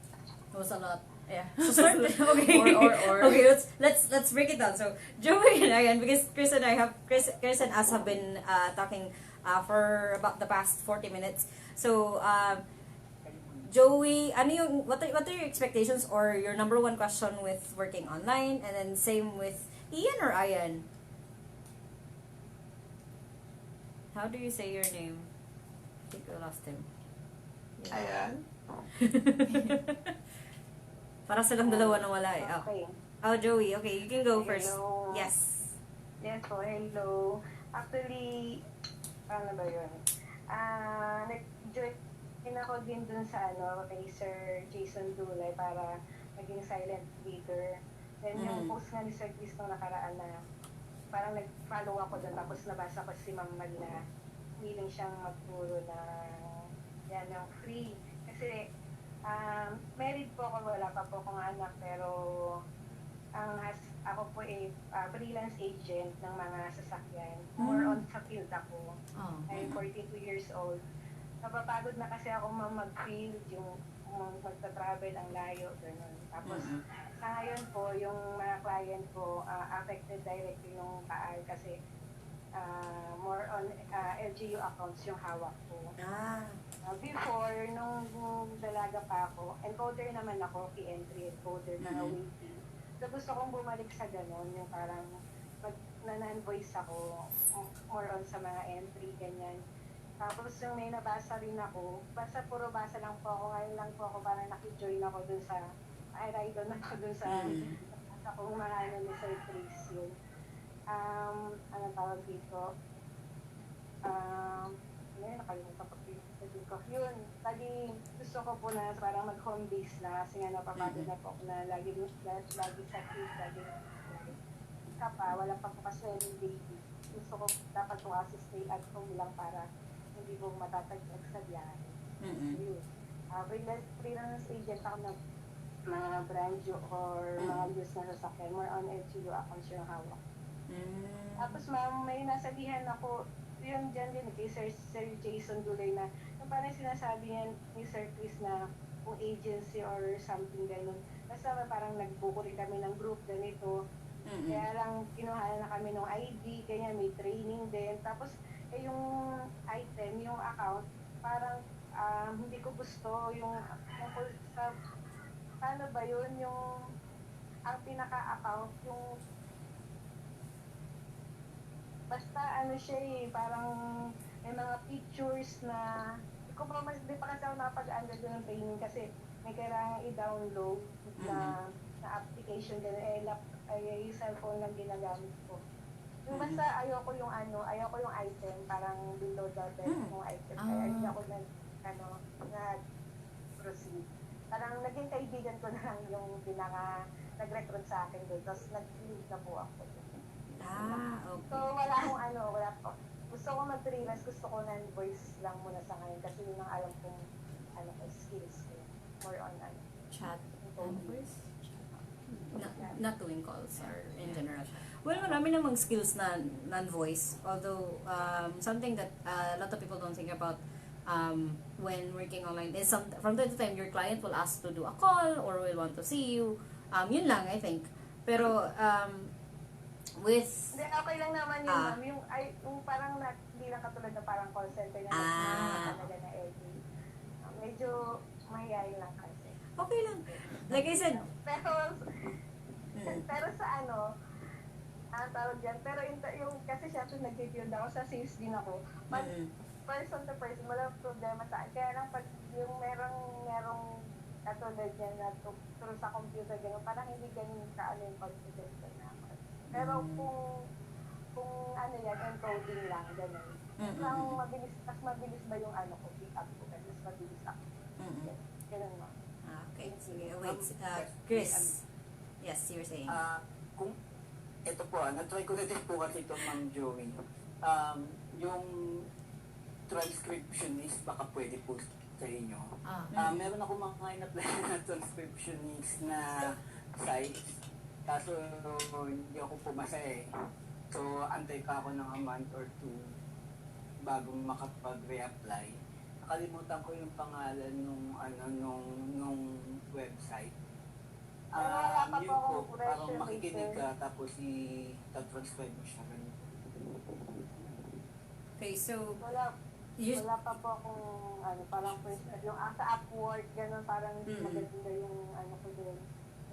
It was a lot. Yeah. So start okay. Or. Okay, let's break it down. So Joey and Ian, because Chris and us have been talking for about the past 40 minutes. So Joey, what are your expectations or your number one question with working online, and then same with Ian or Ian? How do you say your name? I think we lost him. Ayan. Para silang dalawa na wala eh. Okay. Oh, Joey. Okay, you can go first. Hello. Yes. Yes po, hello. Actually, ano ba yun? Nag-join ako din dun sa kay Sir Jason Dulay para maging silent reader. Then yung post nga ni Sir Chris nung nakaraan na parang nag-follow ako dun tapos nabasa ko si Ma'am Mal na willing siyang magturo ng free. Kasi married po ako, wala pa po akong anak, pero ako po freelance agent ng mga sasakyan. More on sa field ako. I'm 42 years old. Napapagod na kasi ako mag-field, yung magta-travel ang layo, gano'n. Tapos sa ngayon po, yung mga client ko affected directly yung kaal kasi more on LGU accounts yung hawak ko. Before, nung dalaga pa ako, encoder naman ako, key-entry encoder, mga waiting. So gusto kong bumalik sa ganon, yung parang nan-voice ako, more on sa mga entry, ganyan. Tapos yung may nabasa rin ako, puro basa lang po ako, ngayon lang po ako parang nakijoin ako dun sa, doon ako dun sa, sa kung mga ni Sir Chris yun. Ano tawag dito? ngayon, nakalimutan ko po yung sabi ko. Yun, lagi gusto ko po na parang mag-home base na kasi nga napapagod na po ako na lagi sa kids, lagi ka pa, wala pa po kasi yung baby. Gusto ko dapat po kasi stay at home lang para hindi po matatagdag sa biyahe. Yun. Freelance agent ako ng mga brand or mga use na sasakyan. More on LGU accounts yung hawak. Tapos ma'am, may nasabihan ako, yun dyan din kay Sir Jason Dulay na yung parang sinasabi niya ni Sir Chris na kung agency or something ganun. Basta parang nagbuko rin kami ng group ganito. Kaya lang kinuha na kami ng ID, kanya may training din. Tapos yung item, yung account, parang hindi ko gusto yung sa paano ba yun yung ang pinaka-account yung basta ano siya parang may mga pictures na di pa kasi ako nakapag-under doon ng training kasi may kailangan i-download na application din yung cellphone lang ginagamit ko. Yung basta ayoko yung item parang below the belt yung item kaya hindi ako nag-proceed. Parang naging kaibigan ko na lang yung nag-recruit sa akin doon. Tapos nag-leave na po ako. Okay. So wala po. Gusto ko mag-freelance, gusto ko voice lang muna sa ngayon kasi yun ang alam kong skills ko. More on Chat and voice? Not doing calls or in general. Well, marami namang skills na non-voice. Although, something that a lot of people don't think about when working online is from time to time your client will ask to do a call or will want to see you. Yun lang, I think. Pero, with... Hindi, okay lang naman yun, ma'am. Yung parang hindi lang katulad na parang call center na talaga na edit. Medyo mahihayin lang kasi. Okay lang. Like I said... Pero sa tawag dyan, pero yung kasi syempre nag-field ako, sa sales din ako. But person to person, wala problema sa akin. Kaya lang pag yung merong katulad yan na through sa computer, gano'n, parang hindi ganun yung confidence na ako. Pero kung yan, encoding lang, gano'n. Mas mabilis ba yung ko, pick up ko, kasi mas mabilis ako. Ganun mo. Okay, sige. Wait, Chris. Yes, you were saying. Kung ito po, na-try ko na din po kasi ito, Ma'am Joey. Yung transcriptionist, baka pwede po sa inyo. Meron ako mga in-apply na transcriptionist na sites. Kaso hindi ako pumasa eh. So, antay ka ako ng a month or two bago makapag-reapply. Nakalimutan ko yung pangalan nung website. Wala pa po akong parang resume, makikinig sir. ka tapos i-transcribe mo siya. Okay, so... Wala pa po akong parang first yung sa Upwork, gano'n, parang hindi maganda yung ko din,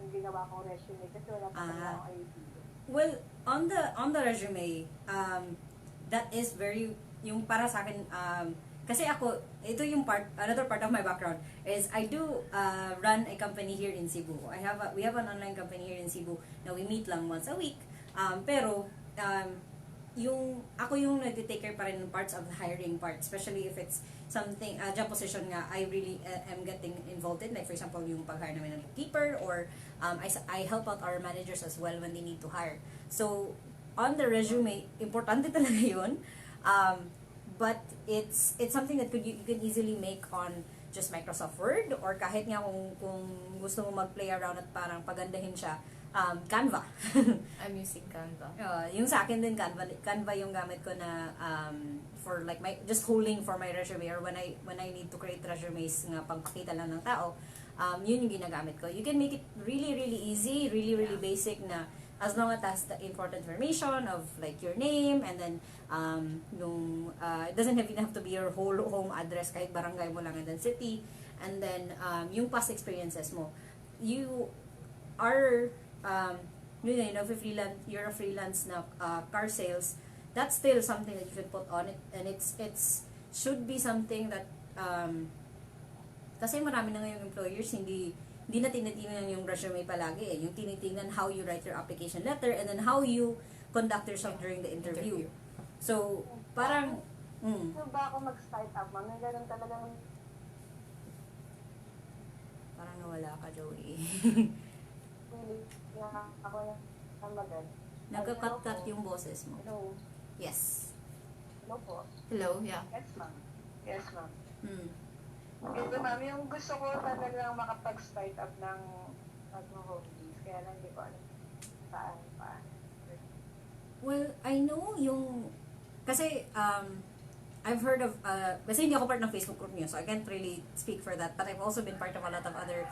yung ginawa kong resume kasi wala pa akong idea. Well, on the resume, that is very, yung para sa akin, kasi ako, ito yung another part of my background is I do run a company here in Cebu. We have an online company here in Cebu na we meet lang once a week. Pero ako yung nag-take care pa rin ng parts of the hiring part, especially if it's something, job position nga, I really am getting involved in. Like for example, yung pag-hire namin ng bookkeeper or I help out our managers as well when they need to hire. So, on the resume, importante talaga yun. But it's something that you can easily make on just Microsoft Word or kahit nga kung gusto mo mag-play around at parang pagandahin siya, Canva. I'm using Canva. Yung sa akin din Canva yung gamit ko na for like just holding for my resume or when I need to create resumes nga pagpakita lang ng tao, yun yung ginagamit ko. You can make it really really easy, really really basic na as long as it has the important information of like your name and then it doesn't even have to be your whole home address, kahit barangay mo lang and then city, and then yung past experiences mo. You are you're a freelance na car sales, that's still something that you can put on it, and it's should be something that kasi marami na ngayong employers hindi na tinitingnan yung resume palagi eh. Yung tinitingnan how you write your application letter and then how you conduct yourself during the interview. So, parang Ano ba ako mag-start up, ma'am? Na ganun talagang Parang nawala ka, Joey. pili na ako ng magad. Nagka-cut-cut yung boses mo. Hello. Yes. Hello po. Hello, yeah. Yes, ma'am. Yes, ma'am. Hmm. Ito, ma'am, yung gusto ko talagang makapag-start up ng hobbies. Kaya lang hindi ko alam saan pa. Well, I know yung... Kasi, I've heard of... kasi hindi ako part ng Facebook group niyo, so I can't really speak for that. But I've also been part of a lot of other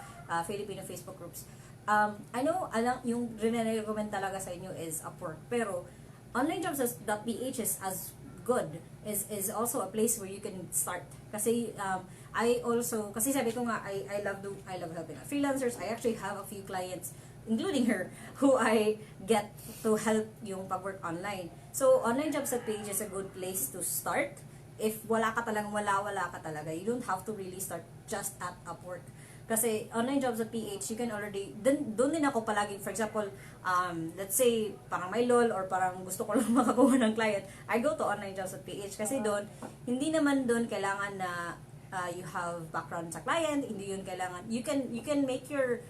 Filipino Facebook groups. I know, yung rin-recommend talaga sa inyo is Upwork. Pero, onlinejobs.ph is as good. Is also a place where you can start. Kasi, kasi sabi ko nga, I love helping freelancers. I actually have a few clients, including her, who I get to help yung pag-work online. So, onlinejobs.ph is a good place to start. If wala ka talaga, you don't have to really start just at Upwork. Kasi onlinejobs.ph, you can already, doon din ako palagi, for example, let's say, parang may LOL or parang gusto ko lang makakuha ng client, I go to onlinejobs.ph kasi doon, hindi naman doon kailangan na you have background sa client, hindi yun kailangan, you can make your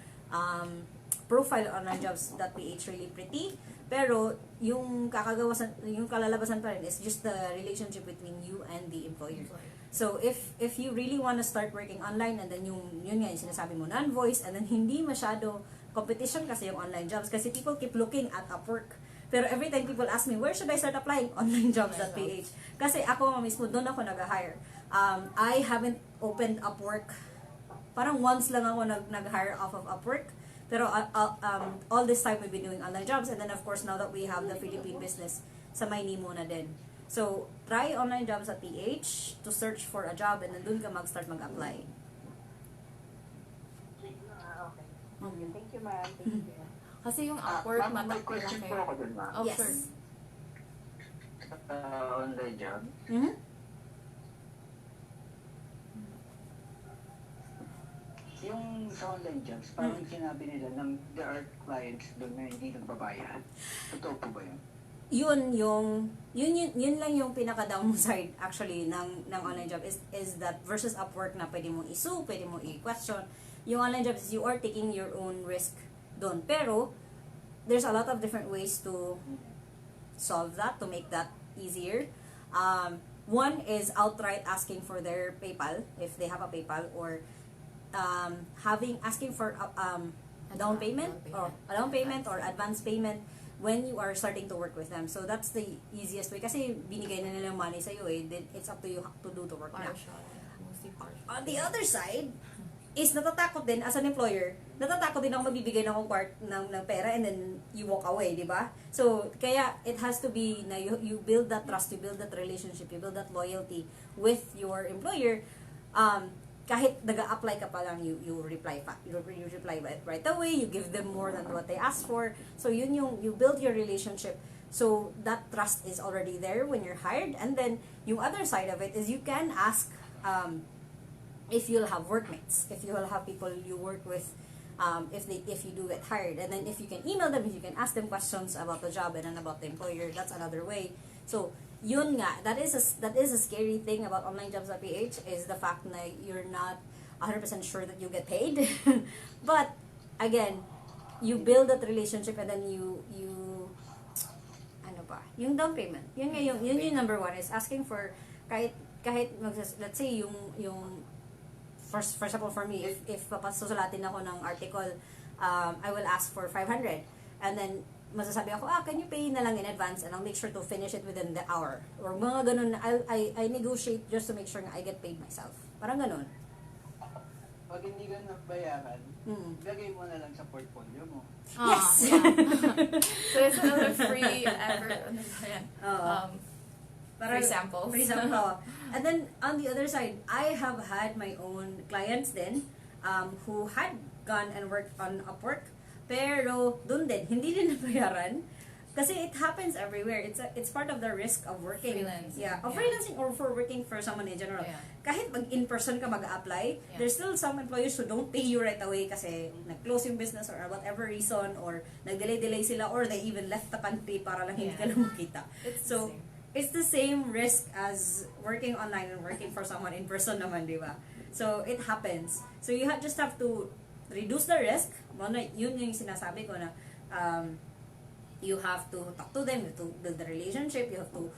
profile onlinejobs.ph really pretty, pero yung kalalabasan pa rin is just the relationship between you and the employer. So if you really want to start working online and then yun nga yung sinasabi mo non-voice and then hindi masyado competition kasi yung online jobs kasi people keep looking at Upwork. Pero every time people ask me, where should I start applying? Onlinejobs.ph. Kasi ako mismo, doon ako nag-hire. I haven't opened Upwork. Parang once lang ako nag-hire off of Upwork. Pero all this time we've been doing online jobs, and then of course now that we have the Philippine business, sa Maynila muna din. So, try onlinejobs.ph to search for a job and then dun ka mag-start mag-apply. Okay. Thank you, ma'am. Thank you. Kasi yung Upwork, ma'am, may question po ako dun, ma'am. Oh, Yes. sure. Online job. Mm-hmm. Yung sa online jobs, parang sinabi nila na there are clients doon na hindi nagbabayad. Totoo po ba yun? Yun lang yung pinaka-downside actually ng online job is that versus Upwork na pwede mong i-sue, pwede mong i-question. Yung online job is you are taking your own risk doon. Pero, there's a lot of different ways to solve that, to make that easier. One is outright asking for their PayPal, if they have a PayPal, or asking for a down payment or advance payment when you are starting to work with them. So that's the easiest way kasi binigay na nila money sa iyo it's up to you to do the work na. Mostly partial. On the other side is natatakot din as an employer, natatakot din ako magbibigay ng ng pera and then you walk away, di ba? So kaya it has to be na you build that trust, you build that relationship, you build that loyalty with your employer. Kahit nag-a-apply ka pa lang, you reply right away, you give them more than what they ask for. So yun you build your relationship. So that trust is already there when you're hired. And then yung other side of it is you can ask if you'll have workmates, if you will have people you work with, if you do get hired. And then if you can email them, if you can ask them questions about the job and then about the employer, that's another way. So yun nga, that is a scary thing about onlinejobs.ph is the fact na you're not 100% sure that you get paid. But again, you build that relationship and then you yung down payment. Yun nga yung number one is asking for kahit let's say yung for example for me if papasulatin ako ng article, I will ask for 500 and then masasabi ako, can you pay na lang in advance and I'll make sure to finish it within the hour. Or mga ganun, I negotiate just to make sure na I get paid myself. Parang ganun. Pag hindi ka nabayaran, lagay mo na lang sa portfolio mo. Yes! Yeah. So it's another free for example. For example. And then, on the other side, I have had my own clients then who had gone and worked on Upwork. Pero, dun din, hindi din nabayaran. Kasi it happens everywhere. It's part of the risk of working. Freelancing. Yeah, of freelancing or for working for someone in general. Yeah. Kahit in-person ka mag-a-apply, there's still some employers who don't pay you right away kasi nag-close yung business or whatever reason or nag-delay sila or they even left the country para lang hindi ka lang makita. It's So, it's the same risk as working online and working for someone in person naman, di ba? So, it happens. So, you just have to reduce the risk. Yun yung sinasabi ko na you have to talk to them, you have to build the relationship, you have to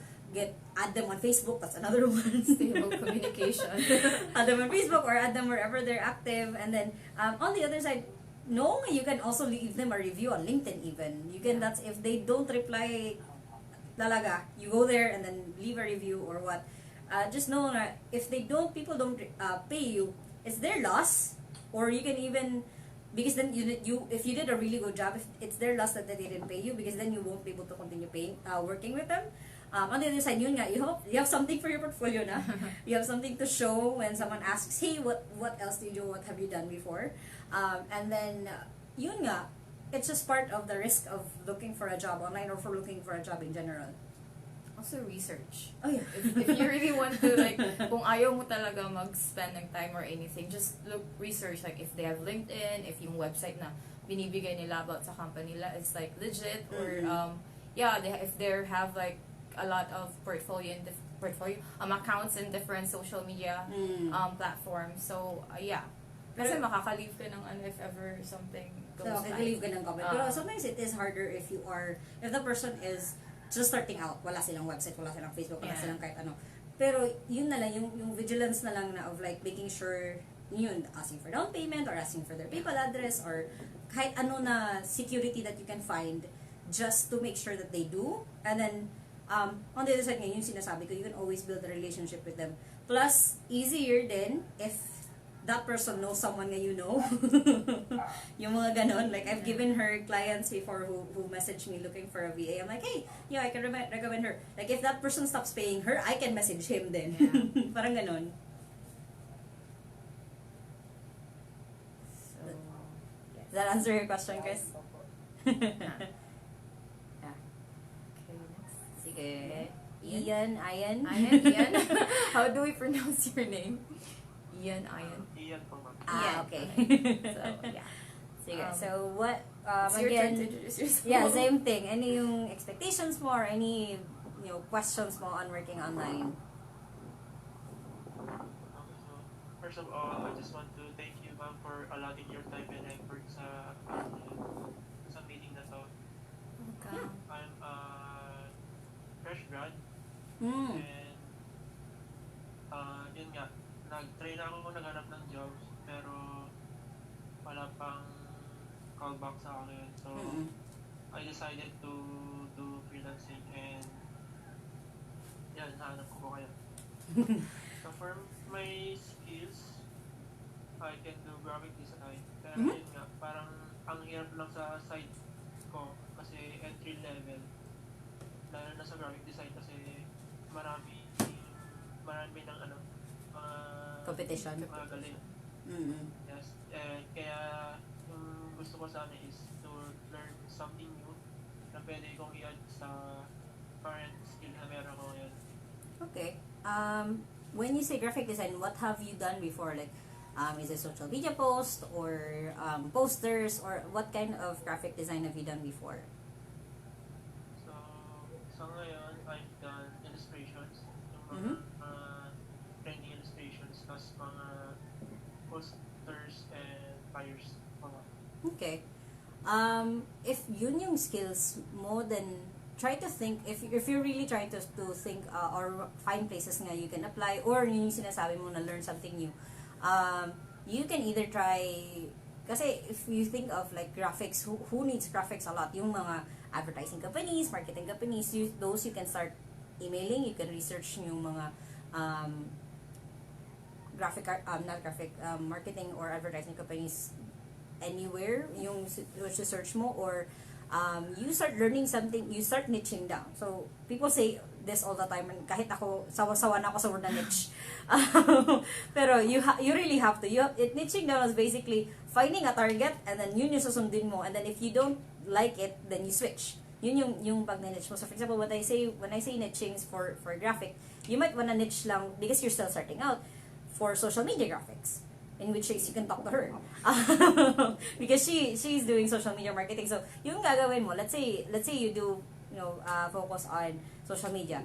add them on Facebook, that's another one. Stable communication. Add them on Facebook or add them wherever they're active. And then, on the other side, no, you can also leave them a review on LinkedIn even. You can, that's if they don't reply talaga, you go there and then leave a review or what. Just know na if people don't pay you, it's their loss. Or you can even, because then if you did a really good job, if it's their loss that they didn't pay you, because then you won't be able to continue working with them. On the other side, yun nga, you have something for your portfolio na. You have something to show when someone asks, hey, what else do you do? What have you done before? And then, yun nga, it's just part of the risk of looking for a job online or for looking for a job in general. Also research. Oh yeah. If you really want to, like, kung ayaw mo talaga mag-spend ng time or anything, just research, like, if they have LinkedIn, if yung website na binibigay nila about sa company nila is, like, legit, or, if they have, like, a lot of portfolio accounts in different social media platforms. So, Kasi makaka-leave ka ng if ever something goes so, leave ka ng comment. Pero sometimes it is harder if the person is just starting out. Wala silang website, wala silang Facebook, wala silang kahit ano. Pero yun na lang, yung vigilance na lang na of like making sure yun, asking for down payment or asking for their PayPal address or kahit ano na security that you can find just to make sure that they do. And then, on the other side ngayon, yung sinasabi ko, you can always build a relationship with them. Plus, easier din if that person knows someone nga you know. Yung mga ganon. Like, I've given her clients before who messaged me looking for a VA. I'm like, hey, I can recommend her. Like, if that person stops paying her, I can message him then. Yeah. Parang ganon. So, does that answer your question, Chris? Okay, next. Sige. Ian. Ian. How do we pronounce your name? Ian. Iyan po, ma'am. Okay. So, yeah. Sige. So, what, It's your again, turn to introduce yourself. yeah, same thing. Any yung expectations mo or any, questions mo on working online? Okay, so, first of all, I just want to thank you, ma'am, for allotting your time and effort sa meeting na to. Okay. I'm a fresh grad, Mm. and yun nga, nag-try na ako naghanap ng jobs, pero wala pang callback sa akin. So, I decided to do freelancing, and yan, hanap ko po kayo. So, for my skills, I can do graphic design. Pero yun nga, parang ang hirap lang sa site ko kasi entry level. Lalo na sa graphic design kasi marami ng Competition. mga galing. Yes. Kaya yung gusto ko sana is to learn something new na pwede kong i-add sa current skill na meron ko ngayon. Okay. When you say graphic design, what have you done before? Like, is it social media post or posters, or what kind of graphic design have you done before? So, sa ngayon, I've done illustrations. Yung mga trending illustrations, plus mga posters and flyers. Okay. If yun yung skills mo, then try to think, if you're really trying to think or find places nga you can apply, or yun yung sinasabi mo na learn something new, you can either try, kasi if you think of like graphics, who needs graphics a lot? Yung mga advertising companies, marketing companies, those you can start emailing, you can research yung mga marketing or advertising companies anywhere, yung search mo, or you start learning something, you start niching down. So, people say this all the time, and kahit ako, sawa-sawa na ako sa word na niche. Pero you really have to. Niching down is basically finding a target, and then yun yung susundin mo, and then if you don't like it, then you switch. Yun yung pag niche mo. So, for example, when I say niching for graphic, you might wanna niche lang, because you're still starting out, for social media graphics, in which case you can talk to her. Because she's doing social media marketing. So, yung gagawin mo, let's say you do focus on social media.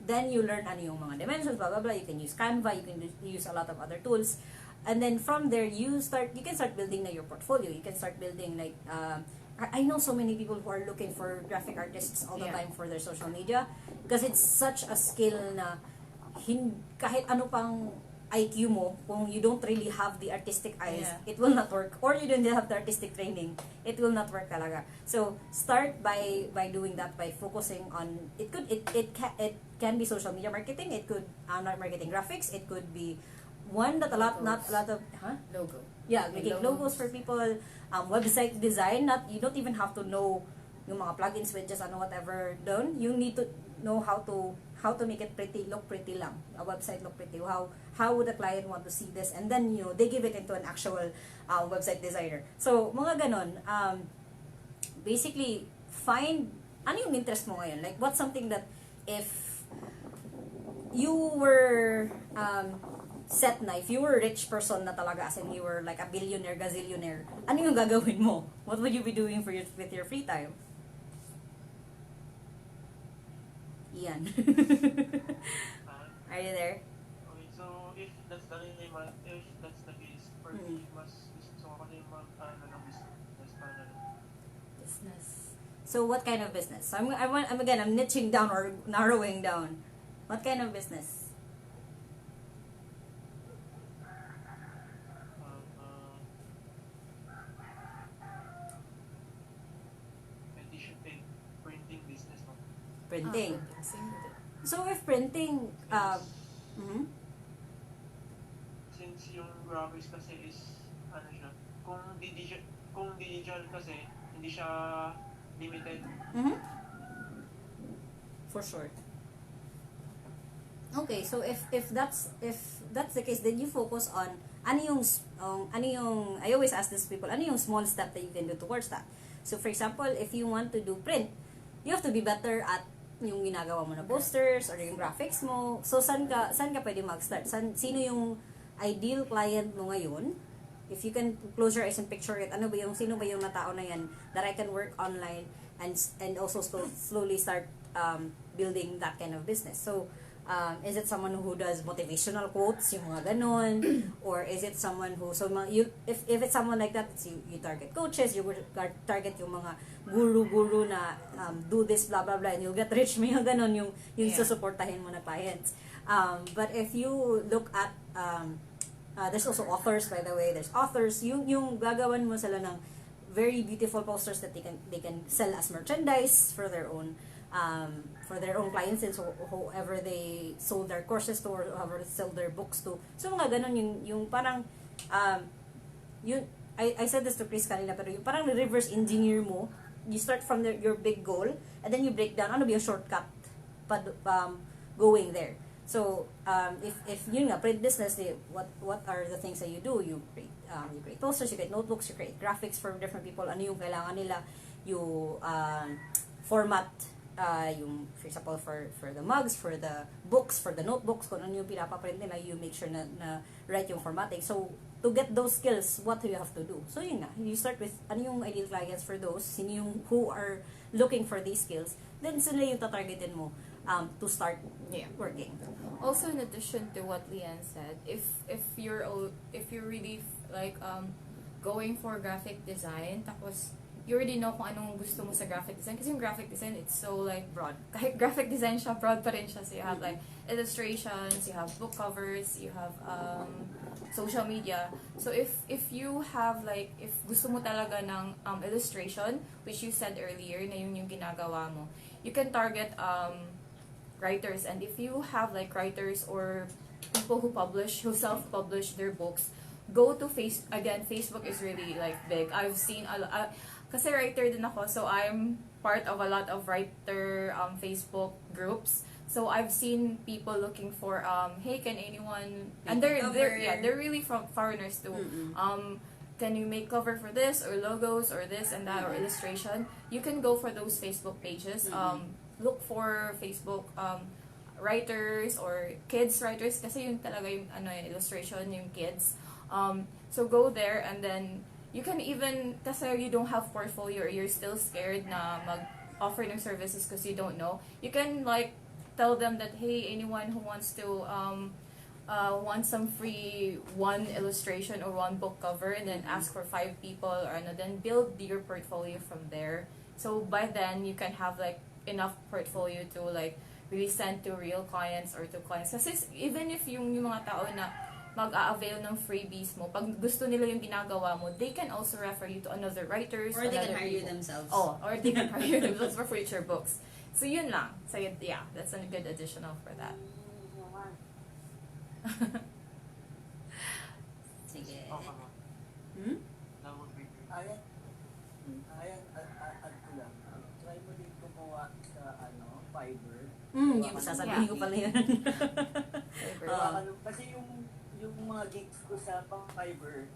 Then you learn ano yung mga dimensions, blah blah blah. You can use Canva, you can use a lot of other tools, and then from there you can start building na your portfolio. You can start building like I know so many people who are looking for graphic artists all the time for their social media because it's such a skill na kahit ano pang IQ mo, kung you don't really have the artistic eyes, it will not work. Or you don't have the artistic training, it will not work talaga. So start by doing that, by focusing on it can be social media marketing, it could not marketing, graphics, it could be one that not a lot of logo. Yeah, making logos for people, website design. You don't even have to know yung mga plugins, widgets, ano whatever done. You need to know how to make it look pretty lang. A website look pretty. How would the client want to see this? And then, they give it into an actual website designer. So, mga ganon. Basically, find, ano yung interest mo ngayon? Like, what's something that if you were set na, if you were a rich person na talaga, as in you were like a billionaire, gazillionaire, ano yung gagawin mo? What would you be doing with your free time? Ian. Are you there? Okay, so if that's the case, for me, mas gusto ko kasi ng business. So what kind of business? So I'm niching down or narrowing down. What kind of business? Printing business. Printing. So if printing, since yung graphics kasi is ano siya, kung digital kasi hindi siya limited. For sure. Okay, so if that's the case, then you focus on ano yung I always ask these people, ano yung small step that you can do towards that. So for example, if you want to do print, you have to be better at yung ginagawa mo na posters or yung graphics mo. So saan ka pwede mag-start? Sino yung ideal client mo ngayon? If you can close your eyes and picture it, sino ba yung natao na yan that I can work online and also slowly start building that kind of business. So is it someone who does motivational quotes, yung mga ganon, or is it someone who if it's someone like that, you target coaches, you target yung mga guru na do this blah blah blah and you'll get rich, may ganon yung susuportahin mo na clients. But if you look at there's also authors, by the way. There's authors, yung gagawan mo sila ng very beautiful posters that they can sell as merchandise for their own clients and so whoever they sold their courses to or whoever they sold their books to. So mga ganun yung parang I said this to Chris kanina, pero yung parang reverse engineer mo. You start from your big goal and then you break down ano ba yung shortcut going there. So if yun nga print business, what are the things that you do? You create posters, you create notebooks, you create graphics for different people. Ano yung kailangan nila? You format yung, for example, for the mugs, for the books, for the notebooks, kung ano yung pinapaprint nila, you make sure na right yung formatting. So, to get those skills, what do you have to do? So, yun nga, you start with, ano yung ideal clients for those, sino yung who are looking for these skills, then sila yung tatargetin mo to start working. Also, in addition to what Leanne said, if you're really like going for graphic design, tapos you already know kung anong gusto mo sa graphic design. Kasi yung graphic design, it's so like broad. Kahit graphic design siya, broad pa rin siya. So you have like illustrations, you have book covers, you have social media. So if you have like, if gusto mo talaga ng illustration, which you said earlier, na yun yung ginagawa mo, you can target writers. And if you have like writers or people who self-publish their books, go to Facebook is really like big. I've seen kasi writer din ako, so I'm part of a lot of writer Facebook groups. So I've seen people looking for hey, can anyone, and they're really from foreigners too. Can you make cover for this or logos or this and that or illustration? You can go for those Facebook pages. Look for Facebook writers or kids writers kasi yun talaga yung illustration yung kids. So go there and then you can even, kasi you don't have portfolio or you're still scared na offer ng services because you don't know, you can like tell them that, hey, anyone who wants to want some free one illustration or one book cover, and then ask for 5 people, or then build your portfolio from there. So by then you can have like enough portfolio to like really send to real clients or to clients. Kasi even if yung mga tao na mag-a-avail ng freebies mo, pag gusto nila yung ginagawa mo, they can also refer you to another writers, Or they can another hire you people. themselves. Oh, or they can hire themselves for future books. So yun lang. So yeah, that's a good additional for that. Sige. Okay, ma'am. That would be great. Ayan, add ko lang. Try mo din gumawa sa Fiverr. Yung sasabihin ko pala yun. Kasi yung mga gigs ko sa Fiverr,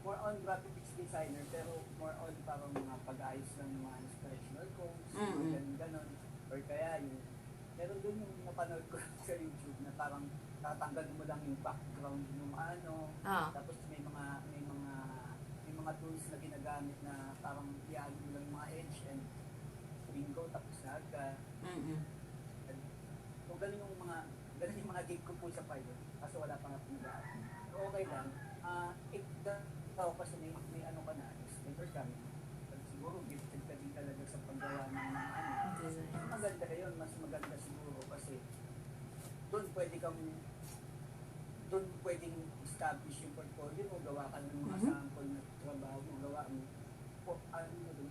more on graphics designer, pero more on parang mga pag-ayos ng mga inspirational quotes, ganon. Or kaya yung, meron dun yung napanood ko sa YouTube na parang tatanggal mo lang yung background ng tapos may mga tools na ginagamit na parang iaan mo lang yung mga edge and bingo, tapos na agad. So ganun yung mga gig ko po sa Fiverr, kasi wala pa nga pinag-aaral. So okay lang. Ikaw kasi may ano ka na, illustrator ka, siguro gifted ka din talaga sa paggawa ng mga maganda yun, mas maganda siguro kasi doon pwedeng establish yung portfolio mo, gawa ka ng mga sample na trabaho mo, gawa mo.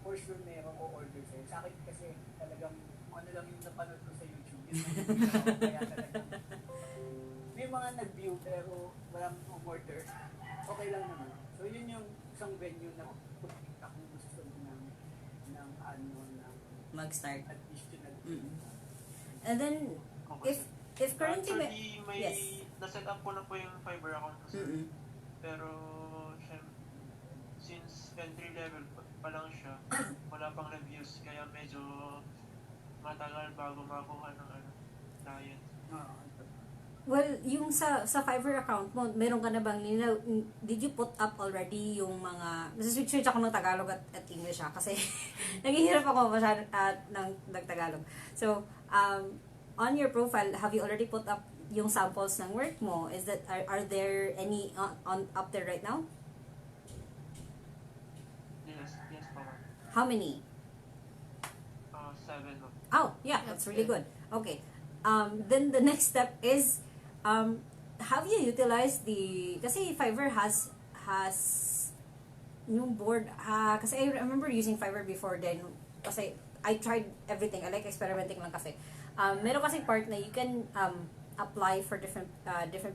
For sure meron o order sa'yo. Sa akin kasi talagang ano lang yung napanood ko sa YouTube. Kaya talagang may mga nag-view pero walang order. Okay lang naman. So yun yung isang venue na kung gusto ng mag-start. additional. And then, Okay. if currently, Actually, may yes. na-set up ko na po yung Fiverr account ko, sir. Pero, since entry level pa lang siya, wala pang reviews, kaya medyo matagal bago makuha ng client. Well, yung sa Fiverr account mo, meron ka na bang did you put up already yung mga, switch ako ng Tagalog at English kasi naghihirap ako masyado ng Tagalog. So, on your profile, have you already put up yung samples ng work mo? Are there any up there right now? Yes po. How many? 7 po. Oh, yeah, that's really good. Okay. Then the next step is, have you utilized kasi Fiverr has yung board, kasi I remember using Fiverr before then, kasi I tried everything. I like experimenting lang kasi. Meron kasi part na you can apply for different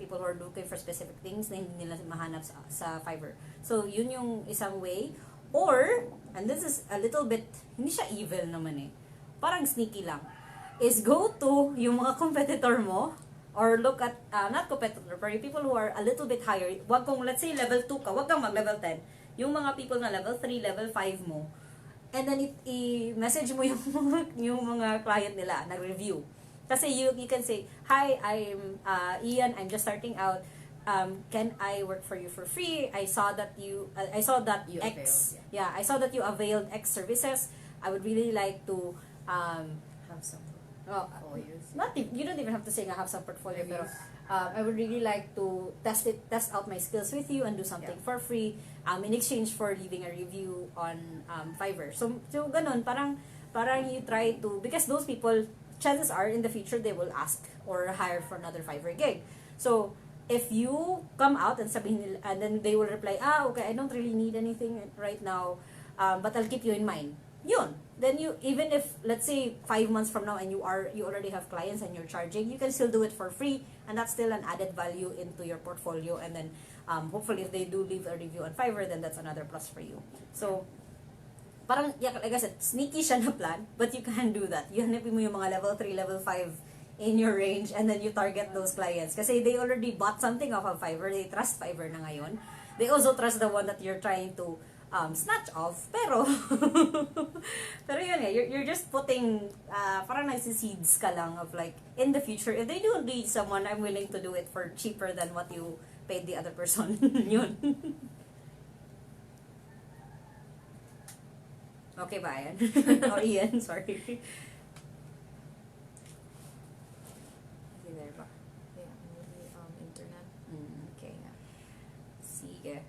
people who are looking for specific things na hindi nila mahanap sa Fiverr. So, yun yung isang way. Or, and this is a little bit, hindi siya evil naman parang sneaky lang, is go to yung mga competitor mo, or look at, not competitor, but yung people who are a little bit higher. Wag kung, let's say, level 2 ka, wag kang mag-level 10. Yung mga people na level 3, level 5 mo, and then i-message mo yung mga client nila, nag-review. Kasi you can say, hi, I'm Ian, I'm just starting out. Can I work for you for free? I saw that you X, I saw that you availed X services. I would really like to Have some portfolios. you don't even have to say I have some portfolio, pero I would really like to test out my skills with you and do something for free in exchange for leaving a review on Fiverr. So ganun, parang you try to, because those people, chances are in the future they will ask or hire for another Fiverr gig. So if you come out and sabihin nila, and then they will reply, okay, I don't really need anything right now, but I'll keep you in mind. Yun. Then you, even if, let's say, 5 months from now and you already have clients and you're charging, you can still do it for free, and that's still an added value into your portfolio. And then, hopefully, if they do leave a review on Fiverr, then that's another plus for you. So, parang, like I said, sneaky siya na plan, but you can do that. Hanapin mo yung mga level 3, level 5 in your range, and then you target those clients. Kasi they already bought something off of Fiverr, they trust Fiverr na ngayon. They also trust the one that you're trying to snatch off, pero yun you're just putting parang nagsiseeds ka lang of like, in the future, if they do need someone, I'm willing to do it for cheaper than what you paid the other person. Yun. Okay ba, Ian? O Ian, sorry. Okay, there ba? Yeah, maybe internet. Okay. Sige.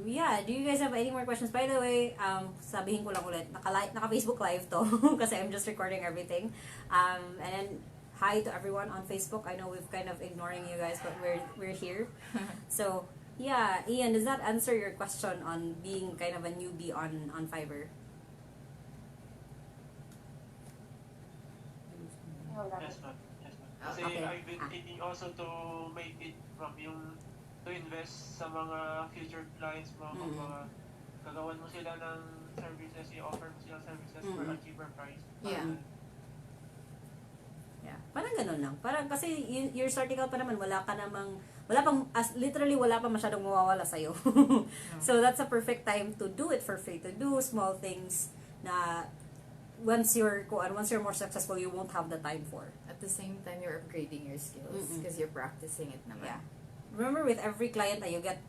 Yeah, do you guys have any more questions? By the way, sabihin ko lang ulit, naka-Facebook live to kasi I'm just recording everything. And then, hi to everyone on Facebook. I know we've kind of ignoring you guys, but we're here. So, yeah, Ian, does that answer your question on being kind of a newbie on Fiverr? Yes, ma'am. Yes, ma'am. Kasi Okay. I've been thinking also to make it from yung to invest sa mga future clients mo. Kung mga gagawan mo sila ng services, i-offer mo sila services for a cheaper price. Yeah. Yeah. Parang ganun lang. Parang kasi you're starting out pa naman, wala pang, literally wala pa masyadong mawawala sa'yo. So that's a perfect time to do it for free, to do small things na once you're more successful, you won't have the time for. At the same time, you're upgrading your skills because you're practicing it naman. Yeah. Remember, with every client na you get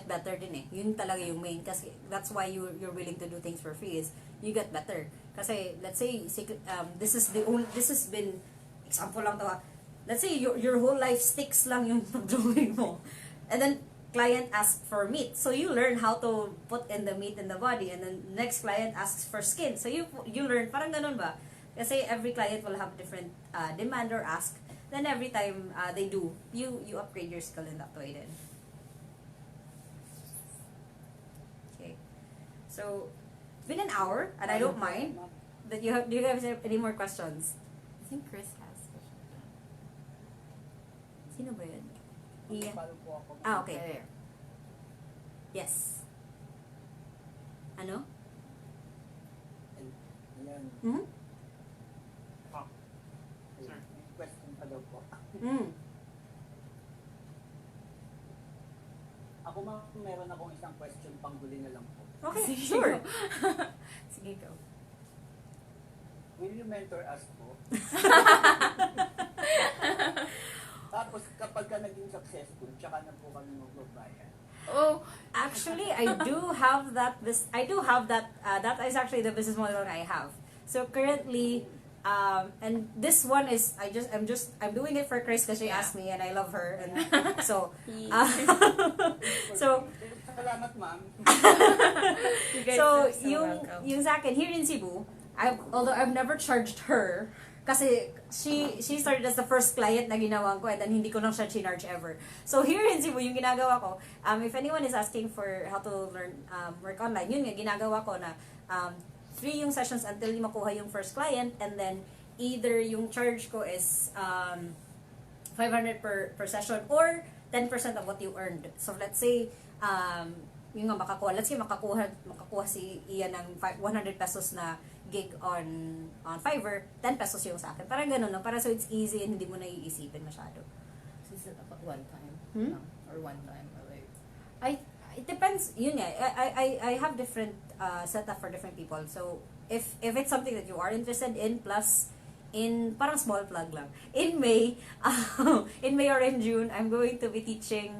better din eh. Yun talaga yung main. Kasi that's why you're willing to do things for free is you get better. Kasi let's say this has been example lang to. Let's say your whole life sticks lang yung drawing mo. And then client asks for meat. So you learn how to put in the meat in the body, and then next client asks for skin. So you learn, parang ganun ba? Kasi every client will have different demand or ask. Then every time they do, you upgrade your skill in that way then. Okay. So, it's been an hour, and I don't mind. Do you guys have any more questions? I think Chris has questions. Sino ba yun? Ian? Follow po ako. Okay. There. Yes. Ano? Ayan. Hmm? Sir. May question pa daw po. Ako meron akong isang question, panghuli na lang po. Okay, Sige, sure. go. Sige, go. Will you mentor us po? Tapos kapag ka naging successful, tsaka na po kami magbabayad. Oh, Actually, I do have that. That is actually the business model that I have. So currently, and this one is I'm doing it for Chris because she asked me, and I love her, and so so Salamat, ma'am. you guys so are so welcome. yung sa akin here in Cebu, although I've never charged her kasi she started as the first client na ginawa ko, and then hindi ko nang siya charge ever. So here in Cebu, yung ginagawa ko, if anyone is asking for how to learn work online, yun nga ginagawa ko na free yung sessions until makuha yung first client, and then either yung charge ko is 500 per session or 10% of what you earned. So let's say yung nga makakuha si Ian ng 100 pesos na gig on Fiverr, 10 pesos yung sa akin. Parang ganun lang, para so it's easy and hindi mo naiisipin masyado. So is it about one time? Hmm? Or one time? Or like... It depends, yun nga, I have different setup for different people. So if it's something that you are interested in, plus in parang small plug lang. In May or in June, I'm going to be teaching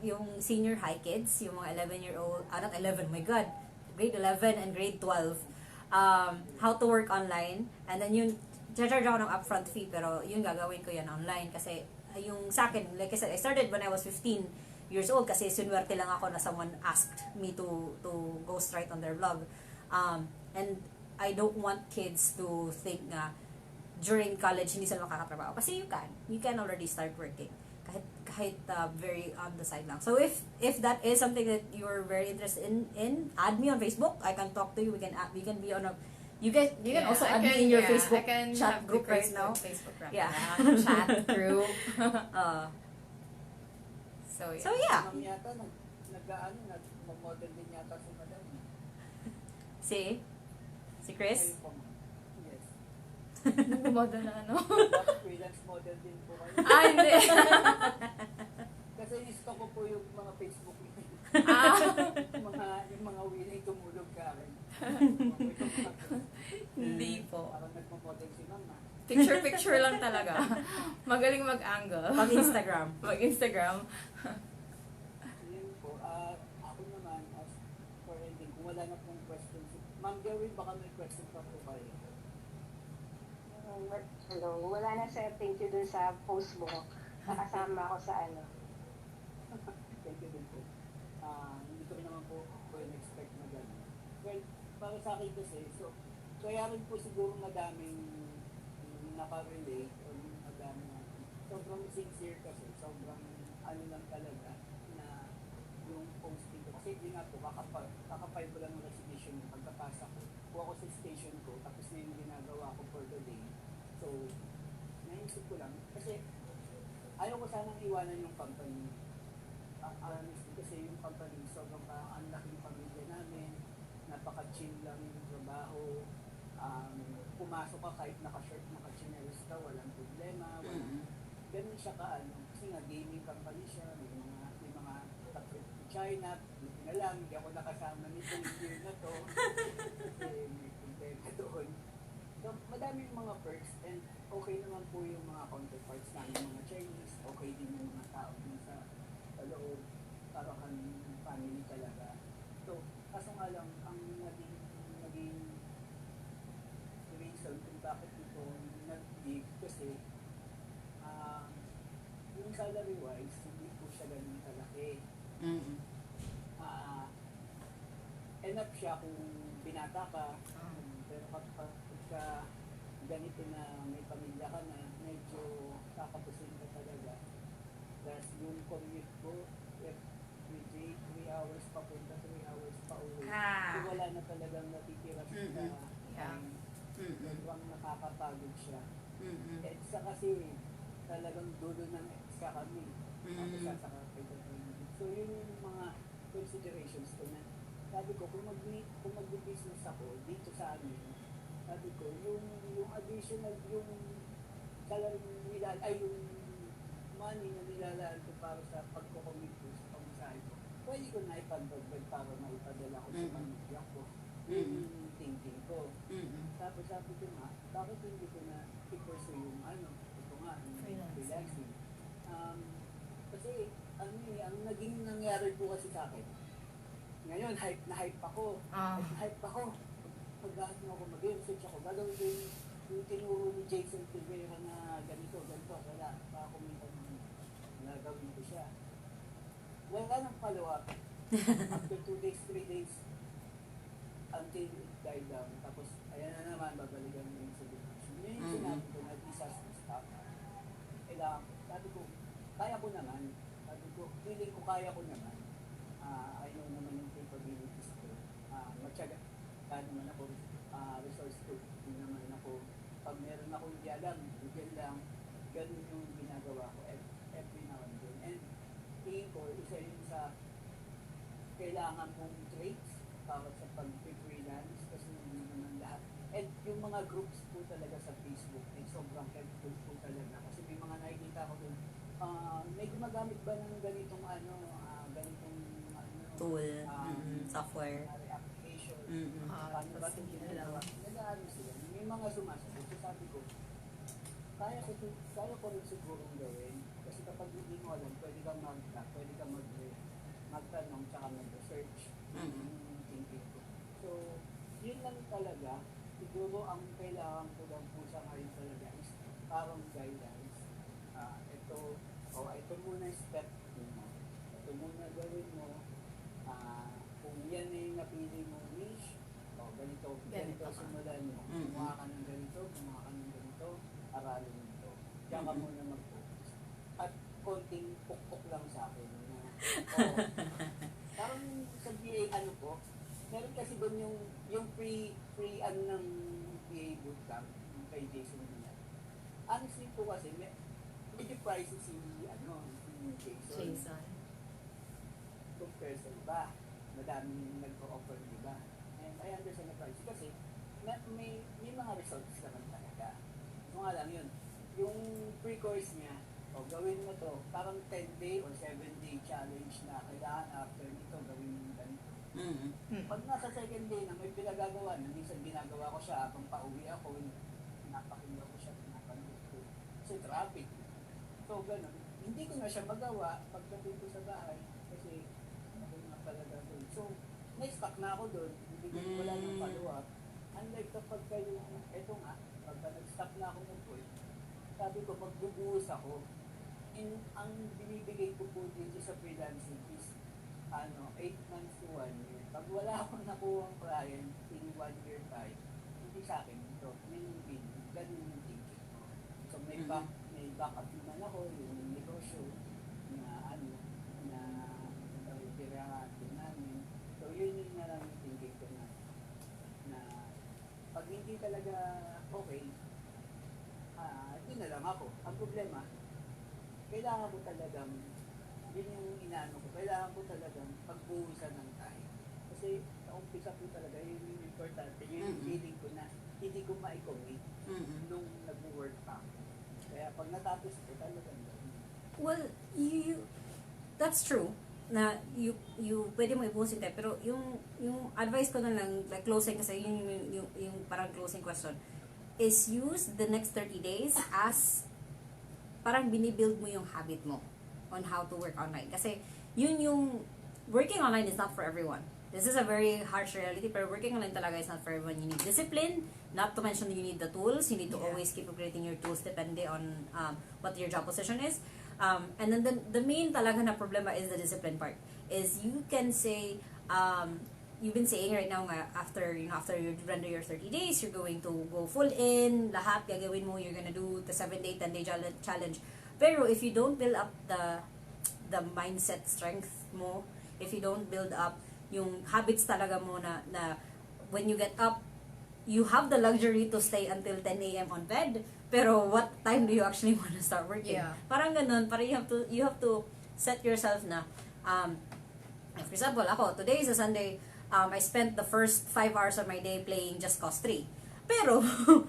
yung senior high kids, yung mga 11-year-old, not 11, my God, grade 11 and grade 12, how to work online. And then yun, charge ako ng upfront fee, pero yun gagawin ko yan online. Kasi yung sa akin, like I said, I started when I was 15 years old kasi sunwerte lang ako na someone asked me to ghostwrite on their blog. And I don't want kids to think na during college hindi sila makakatrabaho. Kasi you can already start working. Kahit very on the side lang. So if that is something that you're very interested in, add me on Facebook. I can talk to you. We can be on a you can also add me in your Facebook chat group right now. Facebook group. Yeah. Chat group. So yeah. So yeah. Ma'am yata, nag-model din yata si madam. Si Chris? Kayo po, ma'am. Yes. Nag-model na ano? Bakit freelance model din po kayo? Hindi. Kasi in-stock ko po yung mga Facebook link. yung mga willing tumulog ka rin. Hindi po. Parang nagmo-model si mama. Picture lang talaga. Magaling mag-angle. Mag-Instagram. Mag-Instagram. Yun po. Ako naman, as for ending, kung wala na pong question si Ma'am Gawin, baka may question pa po kayo. Hello, wala na sir, thank you dun sa post mo. Nakasama ako sa ano. Thank you din po. Hindi ko rin naman po expect na gano'n. Well, para sa akin kasi, so, kaya rin po siguro madaming nakarelate o madaming sobrang sincere kasi, sobrang ano lang talaga na yung posting ko. Kasi yun nga po, kakapay ko lang ng resignation yung pagkapasa ko. Kuha ko sa station ko, tapos na yung ginagawa ko for the day. So, naisip ko lang, kasi ayaw ko sanang iwanan yung company. Honestly, kasi yung company, sobrang ang laking pamilya namin, napaka-chill lang yung trabaho, pumasok ka kahit naka-shirt, naka-chinelas ka, walang problema, ganun siya ka, kasi nga gaming company siya, may mga trip to China, buti na lang, hindi ako nakasama nito yung year na to, kasi may problema doon. So, madami yung mga perks, and okay naman po yung mga counterparts namin, mga Chinese, okay din yung mga tao din sa loob, parang family talaga. So, kaso nga lang, ang naging reason kung bakit ito nag-leave kasi yung salary-wise, hindi po siya ganun kalaki. Enough siya kung binata ka, pero kapag ganito na may pamilya ka na, medyo kakapusin ka talaga. Tapos yung commute ko, every day, 3 hours papunta, 3 hours pa uwi. So wala na talagang natitira sa sobrang nakakapagod siya. Extra kasi talagang dulo ng extra kami. So yun yung mga considerations ko na sabi ko, kung mag-business ako dito sa amin, sabi ko, yung additional, yung salary nila, ay yung money na nilalaan ko para sa pagko-commit ko sa pamasahe ko, pwede ko na ipagdagdag para maipadala ko sa pamilya ko. Yung thinking ko. Tapos sabi ko nga, bakit hindi ko na i-pursue yung ito nga, yung freelancing. Kasi, ang naging nangyari po kasi sa akin, ngayon, hype ako. Hype ako. Pag-lahat mo ako, mag-research ako, gagawin ko yung tinuro ni Jason Rivera na ganito, wala, pakakomita naman, nagawin ko siya. Wala nang follow-up. After 2 days, 3 days, until it died down. Tapos, ayan na naman, babalikan mo yung celebration. Yun yung sinabi ko, nag-disaster stop. Kailangan ko, sabi ko, kaya ko naman. Sabi ko, feeling ko kaya ko naman. I know naman yung capabilities ko. Matyaga. Kaya naman ako, resource ko. Hindi naman ako, pag meron ako hindi alam, bigyan lang, ganun yung ginagawa ko every now and then. And tingin ko, isa yun sa kailangan mong traits para sa pag-freelance kasi hindi naman lahat. And yung mga groups po talaga sa Facebook, ay sobrang helpful po talaga. Kasi may mga nakikita ko dun, may gumagamit ba ng ganitong ganitong tool, software. Application. Paano ba ito ginagawa? Nag-aano sila. May mga sumasagot. So sabi ko, kaya ko rin sigurong gawin. Kasi kapag hindi mo alam, pwede kang magtanong tsaka mag-research. Yung thinking ko. So, yun lang talaga. Siguro ang kailangan ko lang po sa ngayon talaga is parang guidelines. Ito muna yung step mo. Ito muna gawin mo. Kung yan na yung napili mo niche, ganito simulan mo. Gumawa ka ng ganito, aralin mo ito. Diyan ka muna mag-focus. At konting pukpok lang sa akin. Parang sa BA, meron kasi doon yung free ng BA bootcamp, yung kay Jason Villa. Honestly po kasi, medyo pricey si Jason. Compare sa iba, madaming nagpo-offer, diba? And I understand the price kasi may mga results naman talaga. So nga lang yun, yung pre-course niya, gawin mo to, parang 10-day or 7-day challenge na kailangan after nito gawin mo ganito. Pag nasa second day na may pinagagawa, minsan ginagawa ko siya habang pauwi ako, pinapakinggan ko siya, pinapanood ko. Kasi traffic. So ganun, hindi ko na siya magawa pagdating ko sa bahay kasi ako na talaga doon. So, na-stuck na ako doon. because wala nang follow-up. Unlike kapag kayo, eto nga, pagka nag-stop na ako ng point, sabi ko, magbubuhos ako, ang binibigay ko po dito sa freelancing is 8 months to 1 year. Pag wala akong nakuha ang client in 1 year time, hindi sa akin ito. May win. Ganun yung thinking ko. So may backup naman ako, yung negosyo na tirahatin namin. So yun yung nalang thinking ko na pag hindi talaga okay, yun na lang ako. Ang problema, kailangan ko talagang, yun yung inaano ko, kailangan ko talagang pagbuhusan ng time. Kasi sa umpisa po talaga, yun yung importante, yun yung feeling ko na hindi ko ma-commit nung nag-work pa ako. Kaya pag natapos ko talagang Well, that's true na you pwede mo ibuhusin tayo, pero yung advice ko na lang, like closing, kasi yung parang closing question is use the next 30 days as parang binibuild mo yung habit mo on how to work online. Kasi yun yung working online is not for everyone. This is a very harsh reality, pero working online talaga is not for everyone. You need discipline, not to mention you need the tools. You need to always keep upgrading your tools depende on what your job position is. And then the main talaga na problema is the discipline part. Is you can say, you've been saying right now nga, after you render your 30 days, you're going to go full in, lahat gagawin mo, you're gonna do the 7-day, 10-day challenge. Pero if you don't build up the mindset strength mo, if you don't build up yung habits talaga mo na when you get up, you have the luxury to stay until 10 a.m. on bed, pero what time do you actually want to start working? Yeah. Parang ganun, parang you have to set yourself na, for example, ako, today is a Sunday, I spent the first 5 hours of my day playing Just Cause 3. Pero,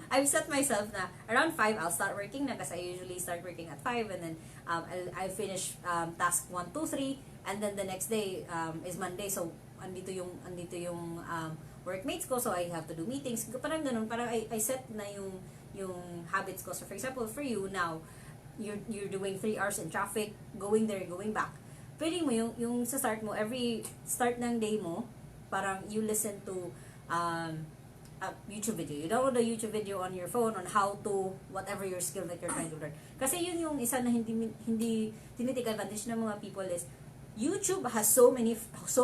I've set myself na around 5, I'll start working na kasi I usually start working at 5 and then I'll finish task 1, 2, 3 and then the next day is Monday, so andito yung workmates ko, so I have to do meetings. Parang ganun, parang I set na yung habits ko. So for example, for you now, you're doing 3 hours in traffic, going there, going back. Pwede mo yung sa start mo, every start ng day mo, parang you listen to a YouTube video. You download a YouTube video on your phone on how to, whatever your skill that you're trying to learn. Kasi yun yung isa na hindi tinitake advantage ng mga people is, YouTube has so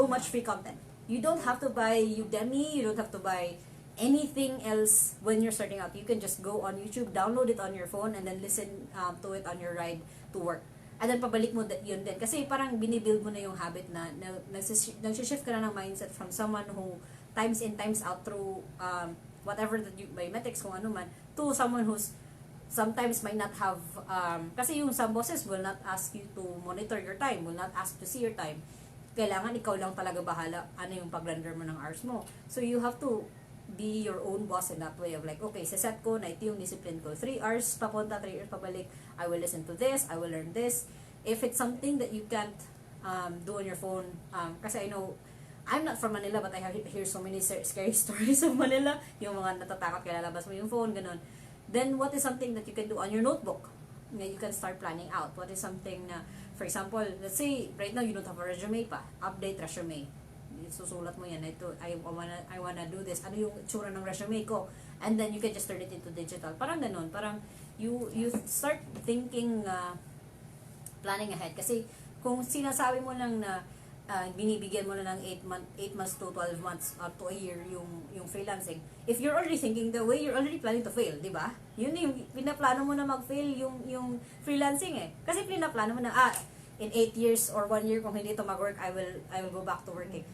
much free content. You don't have to buy Udemy, you don't have to buy anything else when you're starting out. You can just go on YouTube, download it on your phone, and then listen to it on your ride to work. And then pabalik mo yun din. Kasi parang binibuild mo na yung habit na nagsishift ka na ng mindset from someone who times in, times out through whatever that you, by metrics, kung ano man, to someone who's sometimes might not have, kasi yung some bosses will not ask you to monitor your time, will not ask to see your time. Kailangan ikaw lang talaga bahala ano yung pag-render mo ng hours mo. So you have to be your own boss in that way of like, okay, set ko na ito yung discipline ko. 3 hours papunta, 3 hours pabalik. I will listen to this, I will learn this. If it's something that you can't do on your phone, kasi I know, I'm not from Manila, but I hear so many scary stories of Manila. Yung mga natatakot kaya lalabas mo yung phone, ganun. Then, what is something that you can do on your notebook? Na you can start planning out. What is something na, for example, let's say, right now, you don't have a resume pa. Update resume. Susulat mo yan. Ito, I wanna do this. Ano yung tsura ng resume ko? And then, you can just turn it into digital. Parang ganun. Parang, you start thinking, planning ahead. Kasi, kung sinasabi mo lang na, binibigyan mo na ng 8 months to 12 months to a year yung freelancing. If you're already thinking the way, you're already planning to fail, di ba? Yun yung pinaplano mo na mag-fail yung freelancing eh. Kasi pinaplano mo na, in 8 years or 1 year kung hindi ito mag-work, I will go back to working.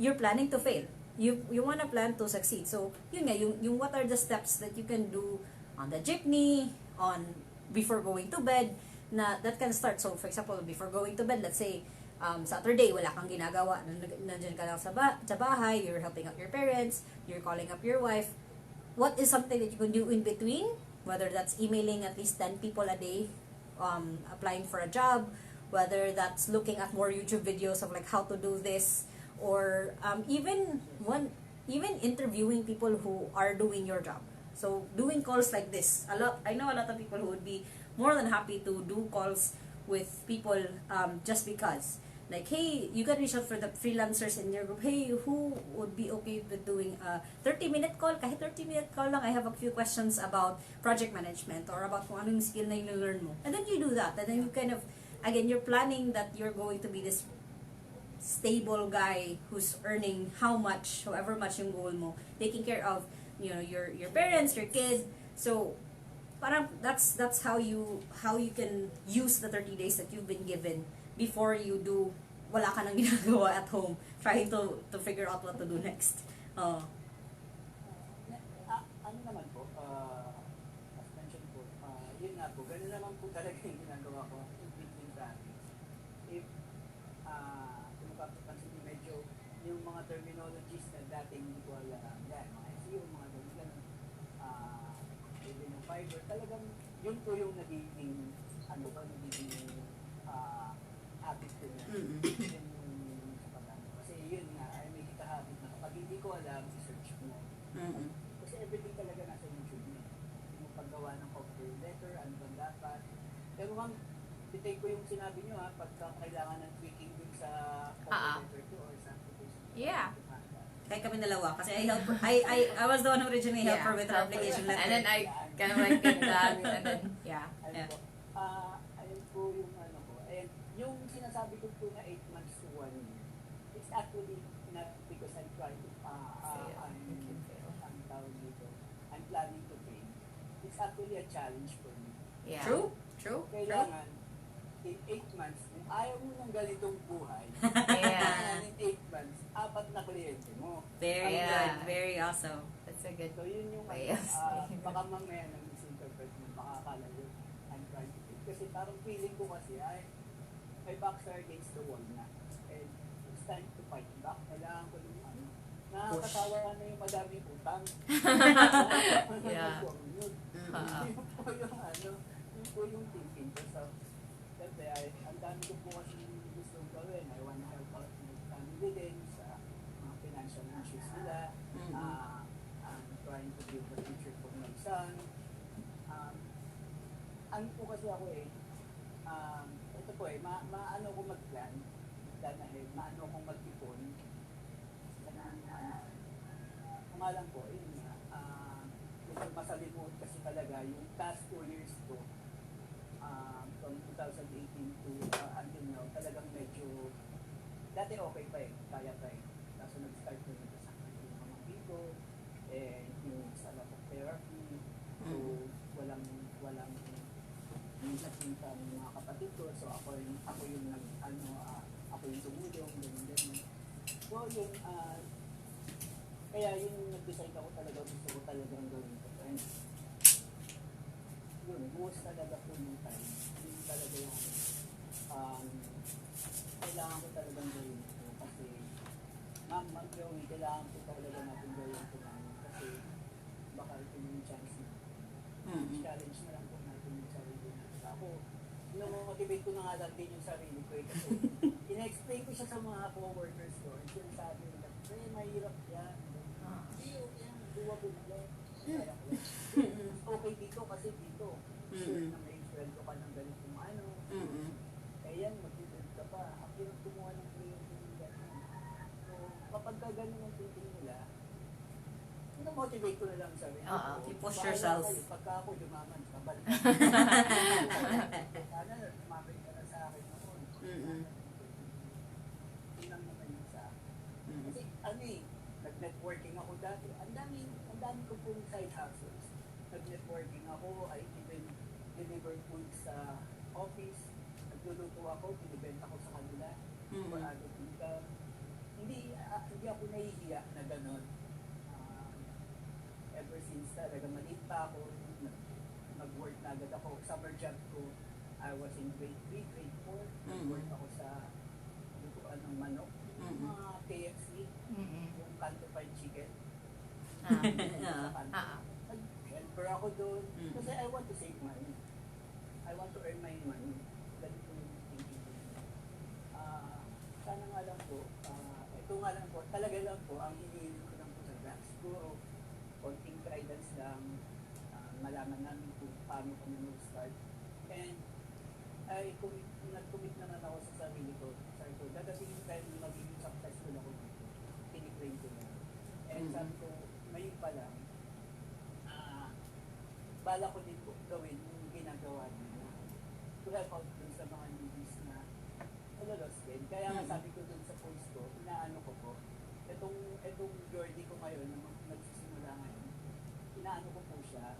You're planning to fail. You wanna plan to succeed. So, yun nga, yung what are the steps that you can do on the jeepney, before going to bed, na that can start. So, for example, before going to bed, let's say, Saturday, wala kang ginagawa, nandiyan ka lang sa bahay, you're helping out your parents, you're calling up your wife. What is something that you can do in between? Whether that's emailing at least 10 people a day, applying for a job, whether that's looking at more YouTube videos of like how to do this, or even interviewing people who are doing your job. So, doing calls like this. I know a lot of people who would be more than happy to do calls with people just because. like, hey, you can reach out for the freelancers in your group. Hey, who would be okay with doing a 30-minute call? Kahit 30-minute call lang, I have a few questions about project management or about kung anong skill na learn mo. And then you do that. And then you kind of, again, you're planning that you're going to be this stable guy who's earning however much yung goal mo, taking care of, your parents, your kids. So, parang that's how you can use the 30 days that you've been given before you do wala ka nang ginagawa at home trying to figure out what to do next. Ano naman po, as mentioned po, yun nga po, ganun naman po talaga yung ginagawa ko in between practice. If, kung mapapansin niyo medyo yung mga terminologies na dating hindi ko alam, yan, mga SEO, mga ganun, even yung fiber, talagang yun po yung nagiging, habit ko na. Sa pag-ano. Kasi yun nga, ay may habit na kapag hindi ko alam, research ko na. Kasi everything talaga nasa YouTube na. Yung paggawa ng cover letter, ano bang dapat. Pero ma'am, bitay ko yung sinabi nyo pagka kailangan ng tweaking dun sa cover letter ko or sa application. Yeah. Kaya kami dalawa kasi I was the one who originally helped her with her application letter. And then I kind of like did that and then Ayun po yung ano ko. And yung sinasabi ko po na 8 months to 1 year, it's actually not because I'm trying to I'm planning to fail. It's actually a challenge for me. Yeah. True. Kailangan in 8 months, kung ayaw mo ng ganitong buhay, Yeah. in 8 months, 4 na kliyente mo. Very Yeah. good. Very awesome. That's a good So yun yung way of saying baka mamaya nang misinterpret mo, makakala yun, I'm trying to fail. Kasi parang feeling ko kasi my backs are against the wall na. And it's time to fight back. Kailangan ko yung nakakatawa na yung madaming utang. Yeah. Yun po yung thinking ko. So, siyempre, ang dami ko po kasi gustong gawin. I want to help out my family din sa mga financial issues nila. I'm trying to build the future for my son. Ano po kasi ako ito po maano ko mag-plan ahead, maano kong mag-ipon. Kung nga lang po, yun nga, kung masalimot kasi talaga, yung past 2 years ko, from 2018 to until now, talagang medyo, dati okay pa kaya pa Kaso nag-start ko yung kasakit yung mga dito, and yung sa lot of therapy, so walang nakita ng mga kapatid ko, so ako yung tumulong, ganun. So yun, kaya yun nag-decide ako talaga, gusto ko talagang gawin ko. And yun, buhos talaga po yung time. Yun talaga yung kailangan ko talagang gawin ko. Kasi, Ma'am Joey, kailangan ko talaga natin gawin ko kasi baka ito yung chance na. Challenge na lang po natin yung sarili natin. Ako, motivate ko na nga lang din yung sarili ko kasi ina-explain ko siya sa mga co-workers ko. And sinasabi nila, mahirap yan. Doable yan. Okay dito kasi dito. Sure na may sweldo ka ng ganitong kaya yan, mag-build ka pa. Ang hirap kumuha ng kliyente ng gano'n. So, kapag ka gano'n ang thinking nila, motivate ko na lang sarili ko. You push yourself. Pagka ako dumaman, kabalik. Sana, tumabay ka na sa akin noon. Yun lang naman yun sa akin. Kasi, nag-networking ako dati. Ang dami ko pong side hustles. Nag-networking ako, I even deliver food sa office. Nagluluto ako, binibenta ko sa kanila. For added income. Hindi ako nahihiya na gano'n. Ever since talaga maliit pa ako, nag-work na agad ako. Summer job ko, I was in grade 3, grade 4. Nag-work ako sa lutuan ng manok. Mga KFC, yung canto fried chicken. Nag-helper ako doon. Kasi I want to save money. I want to earn my money. Ganito yung thinking ko. Sana nga lang po, ito nga lang po, talaga lang po, ang hinihiling ko lang po talaga. Siguro, konting guidance lang, malaman namin kung paano kami mag-start. And nag-commit naman ako sa sarili ko. Sabi to, dadating yung time na magiging successful ako dito. Tiniklaim ko na. And sabi ko, ngayon pa lang, bala ko din po gawin yung ginagawa nila. To help out dun sa mga newbies na lolos din. Kaya nga sabi ko dun sa post ko, inaano ko po, itong journey ko ngayon, na nagsisimula ngayon, inaano ko po siya,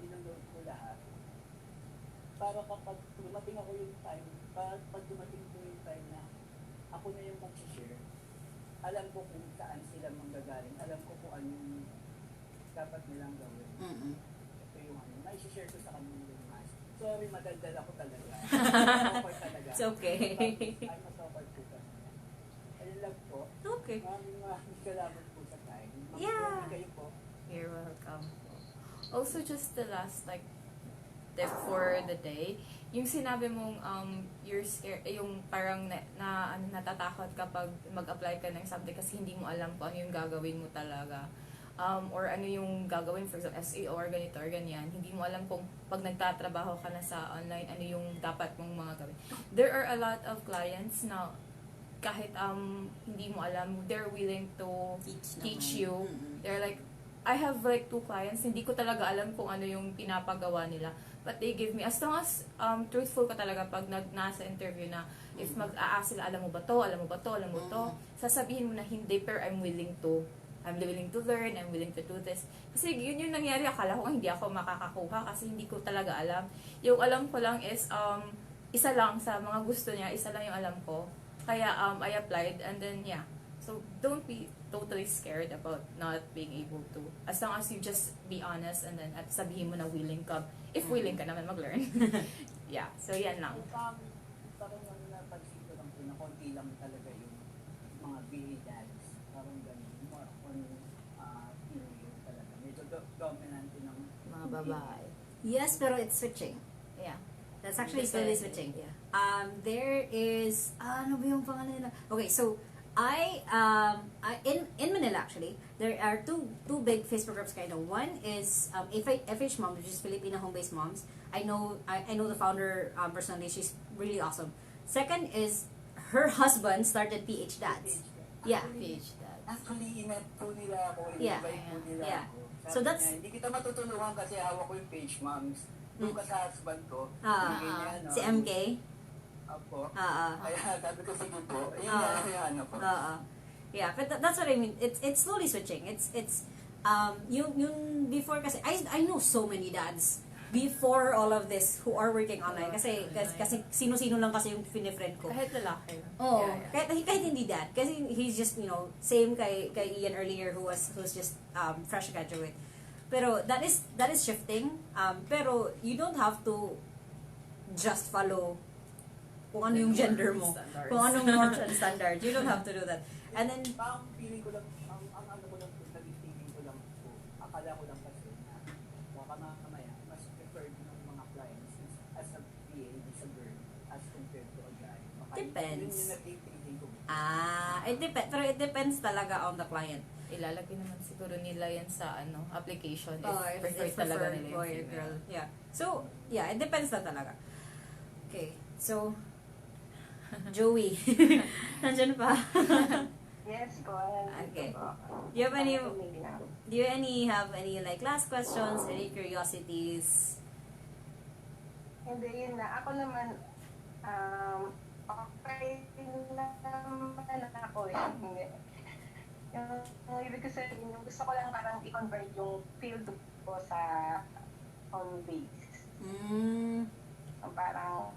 binanood ko lahat. Para kapag dumating ako yung time, pag dumating ko yung time na ako na yung mag-share, alam ko kung saan sila manggagaling, alam ko kung ano yung dapat nilang gawin. Ito yung ano, na-share ko sa kanila yung mas. Sorry, madaldal ako talaga. Awkward talaga. It's okay. I'm a awkward po talaga. Ayun lang po. Okay. Maraming salamat po sa time. Yeah. Kayo po. You're welcome. Also, just the last tip for the day, yung sinabi mong you're scared, yung parang natatakot kapag mag-apply ka ng something kasi hindi mo alam kung ano yung gagawin mo talaga. Or ano yung gagawin, for example, SEO or ganito or ganyan, hindi mo alam kung pag nagtatrabaho ka na sa online, ano yung dapat mong mga gawin. There are a lot of clients na kahit hindi mo alam, they're willing to teach you. They're like, I have like 2 clients, hindi ko talaga alam kung ano yung pinapagawa nila. But they give me, as long as truthful ka talaga pag nasa interview na, if mag-a-ask sila, alam mo ba to, alam mo ba to, alam mo to, sasabihin mo na hindi, pero I'm willing to learn, I'm willing to do this. Kasi yun yung nangyari, akala ko hindi ako makakakuha kasi hindi ko talaga alam. Yung alam ko lang is, isa lang sa mga gusto niya, isa lang yung alam ko. Kaya I applied and then yeah. So don't be totally scared about not being able to. As long as you just be honest and then at sabihin mo na willing ka. If willing ka naman mag-learn. Yeah, so yan lang. Parang napansin ko lang po na konti lang talaga yung mga BA dads. Parang ganun. More on female talaga. Medyo dominant ng Mga babae. Yes, pero it's switching. Yeah. That's actually slowly switching. Yeah. There is, ano ba yung pangalan nila? Okay, so, in Manila actually, there are two big Facebook groups kind of. One is FH Moms, which is Filipino home-based moms. I know the founder personally. She's really awesome. Second is her husband started PH Dads. Yeah. PH Dads. Actually, inet po nila ako. Yeah. Invite po nila Yeah. ako. Sabi So that's- niya, hindi kita matutulungan kasi hawak ko yung page moms. Doon ka sa husband ko. Ah, Hindi niya, no? Si MK. Apo. Ah. Kaya sabi ko sige po. Ayun Ah. na yung ano ko. Yeah, but that's what I mean. It's slowly switching. It's yung before kasi I know so many dads before all of this who are working online kasi sino-sino lang kasi yung fini-friend ko. Kahit lalaki. Oh, Yeah. kahit hindi dad kasi he's just, same kay Ian earlier who's just fresh graduate. Pero that is shifting. Pero you don't have to just follow kung ano yung gender mo. Standards. Kung anong norms and standards. You don't have to do that. And then, Parang feeling ko lang, ang ano ko lang po, naging feeling ko lang po, akala ko lang kasi na baka mamaya, mas preferred ng mga clients is as a PA, as a girl, as compared to a guy. Baka Depends. Yun yung naging feeling ko. pero it depends talaga on the client. Ilalagay naman siguro nila yan sa application If preferred talaga nila yung boy or female. girl. Yeah. So, yeah, it depends na talaga. Okay. So, Joey. Nandiyan pa. Yes po. Okay. Po. Do you have any Maybe na. Do you have any like last questions, any curiosities? Hindi, yun na. Ako naman, okay naman ako eh. Yung ibig ko sabihin, yung gusto ko lang parang i-convert yung field ko sa home base. Parang,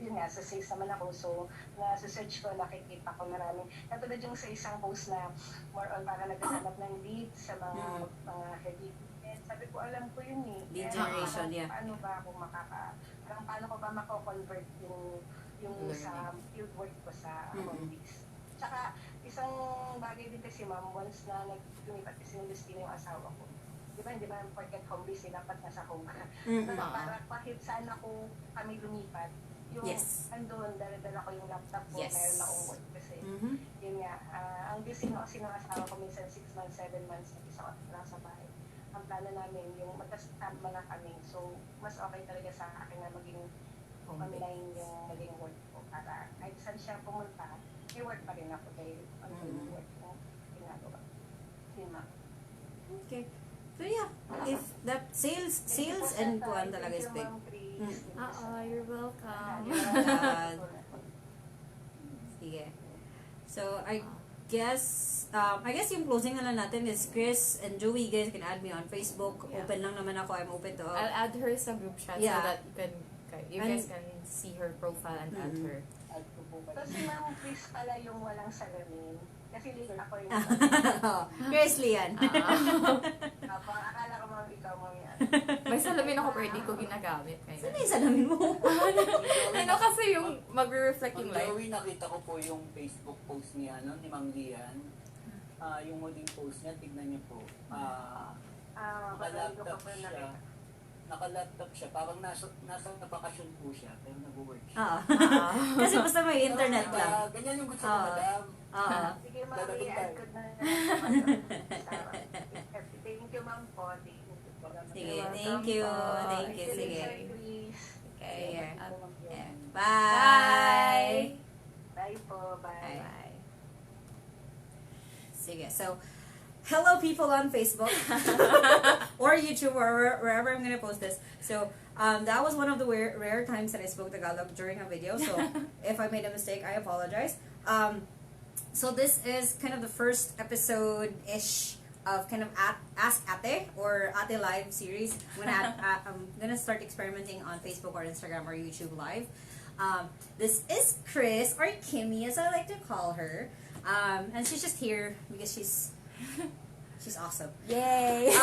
yun nga, sa sales naman ako. So, sa search ko, nakikita ko maraming. Katulad yung sa isang post na more on para naghahanap ng leads sa mga heavy. Sabi ko, alam ko yun eh. Lead generation, yeah. Paano ba ako paano ko ba mako-convert yung sa field work ko sa home base. Tsaka, isang bagay din kasi ma'am, once na lumipat kasi ng destino yung asawa ko. Hindi ba porket home base, dapat nasa home ka. Para kahit saan kami lumipat, yung andun, dala-dala ko yung laptop ko, meron akong work kasi. Yun nga, ang destino kasi ng asawa ko minsan 6 months, 7 months, isa ko lang sa bahay. Ang plano namin, yung magkasama na kami. So, mas okay talaga sa akin na maging online yung maging work ko para kahit saan siya pumunta, may work pa rin ako dahil work mo ginagawa. Yun ma'am. Okay. So yeah, if that sales and kuan talaga is big. You're welcome. Sige. So I guess yung closing na lang natin is Chris and Joey, guys can add me on Facebook. Yeah. Open lang naman ako. I'm open to all. I'll add her sa group chat so Yeah. that you guys can see her profile and add her. Add ko po pala. So si Ma'am Chris pala yung walang salamin. Kasi late ako yung Chris Lian. akala ko Ma'am ikaw Ma'am yan. May salamin ako pero di ko ginagamit. Saan yung salamin mo? Ano kasi yung magre-reflect yung Ang light? Joey, nakita ko po yung Facebook post niya, ni Ma'am Lian. Yung huling post niya, tignan niyo po. Marami ko pa Naka-laptop po siya. nakita. Naka-laptop siya. Parang nasa bakasyon po siya, pero nag-work siya. Oo. Kasi basta may internet Pero, lang. ganyan yung gusto ko, madam. Oo. Sige Ma'am, i-add ko na. Thank you Ma'am po. Thank you po. Sige, thank you. Thank you. Sige. Sir Chris. Okay. Sige. Yeah. Bye. Bye po. Bye. Bye. Sige. So, hello people on Facebook or YouTube or wherever I'm gonna post this. So, that was one of the rare times that I spoke Tagalog during a video. So, if I made a mistake, I apologize. So this is kind of the first episode-ish of kind of Ask Ate or Ate Live series. I'm gonna start experimenting on Facebook or Instagram or YouTube Live. This is Chris, or Kimmy as I like to call her. And she's just here because she's awesome. Yay!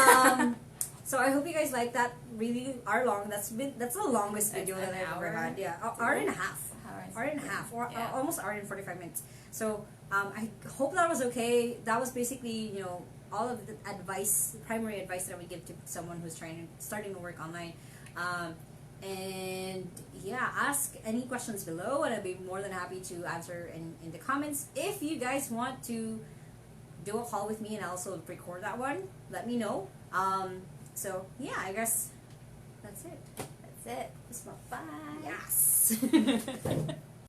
So I hope you guys like that really hour long. That's the longest video that I've ever had. Yeah, hour and a half. Or Yeah. almost hour and 45 minutes. So I hope that was okay. That was basically, all of the primary advice that I would give to someone who's starting to work online. And yeah, ask any questions below, and I'd be more than happy to answer in the comments. If you guys want to do a call with me and also record that one, let me know. So yeah, I guess that's it. That's it. Bye. Yes.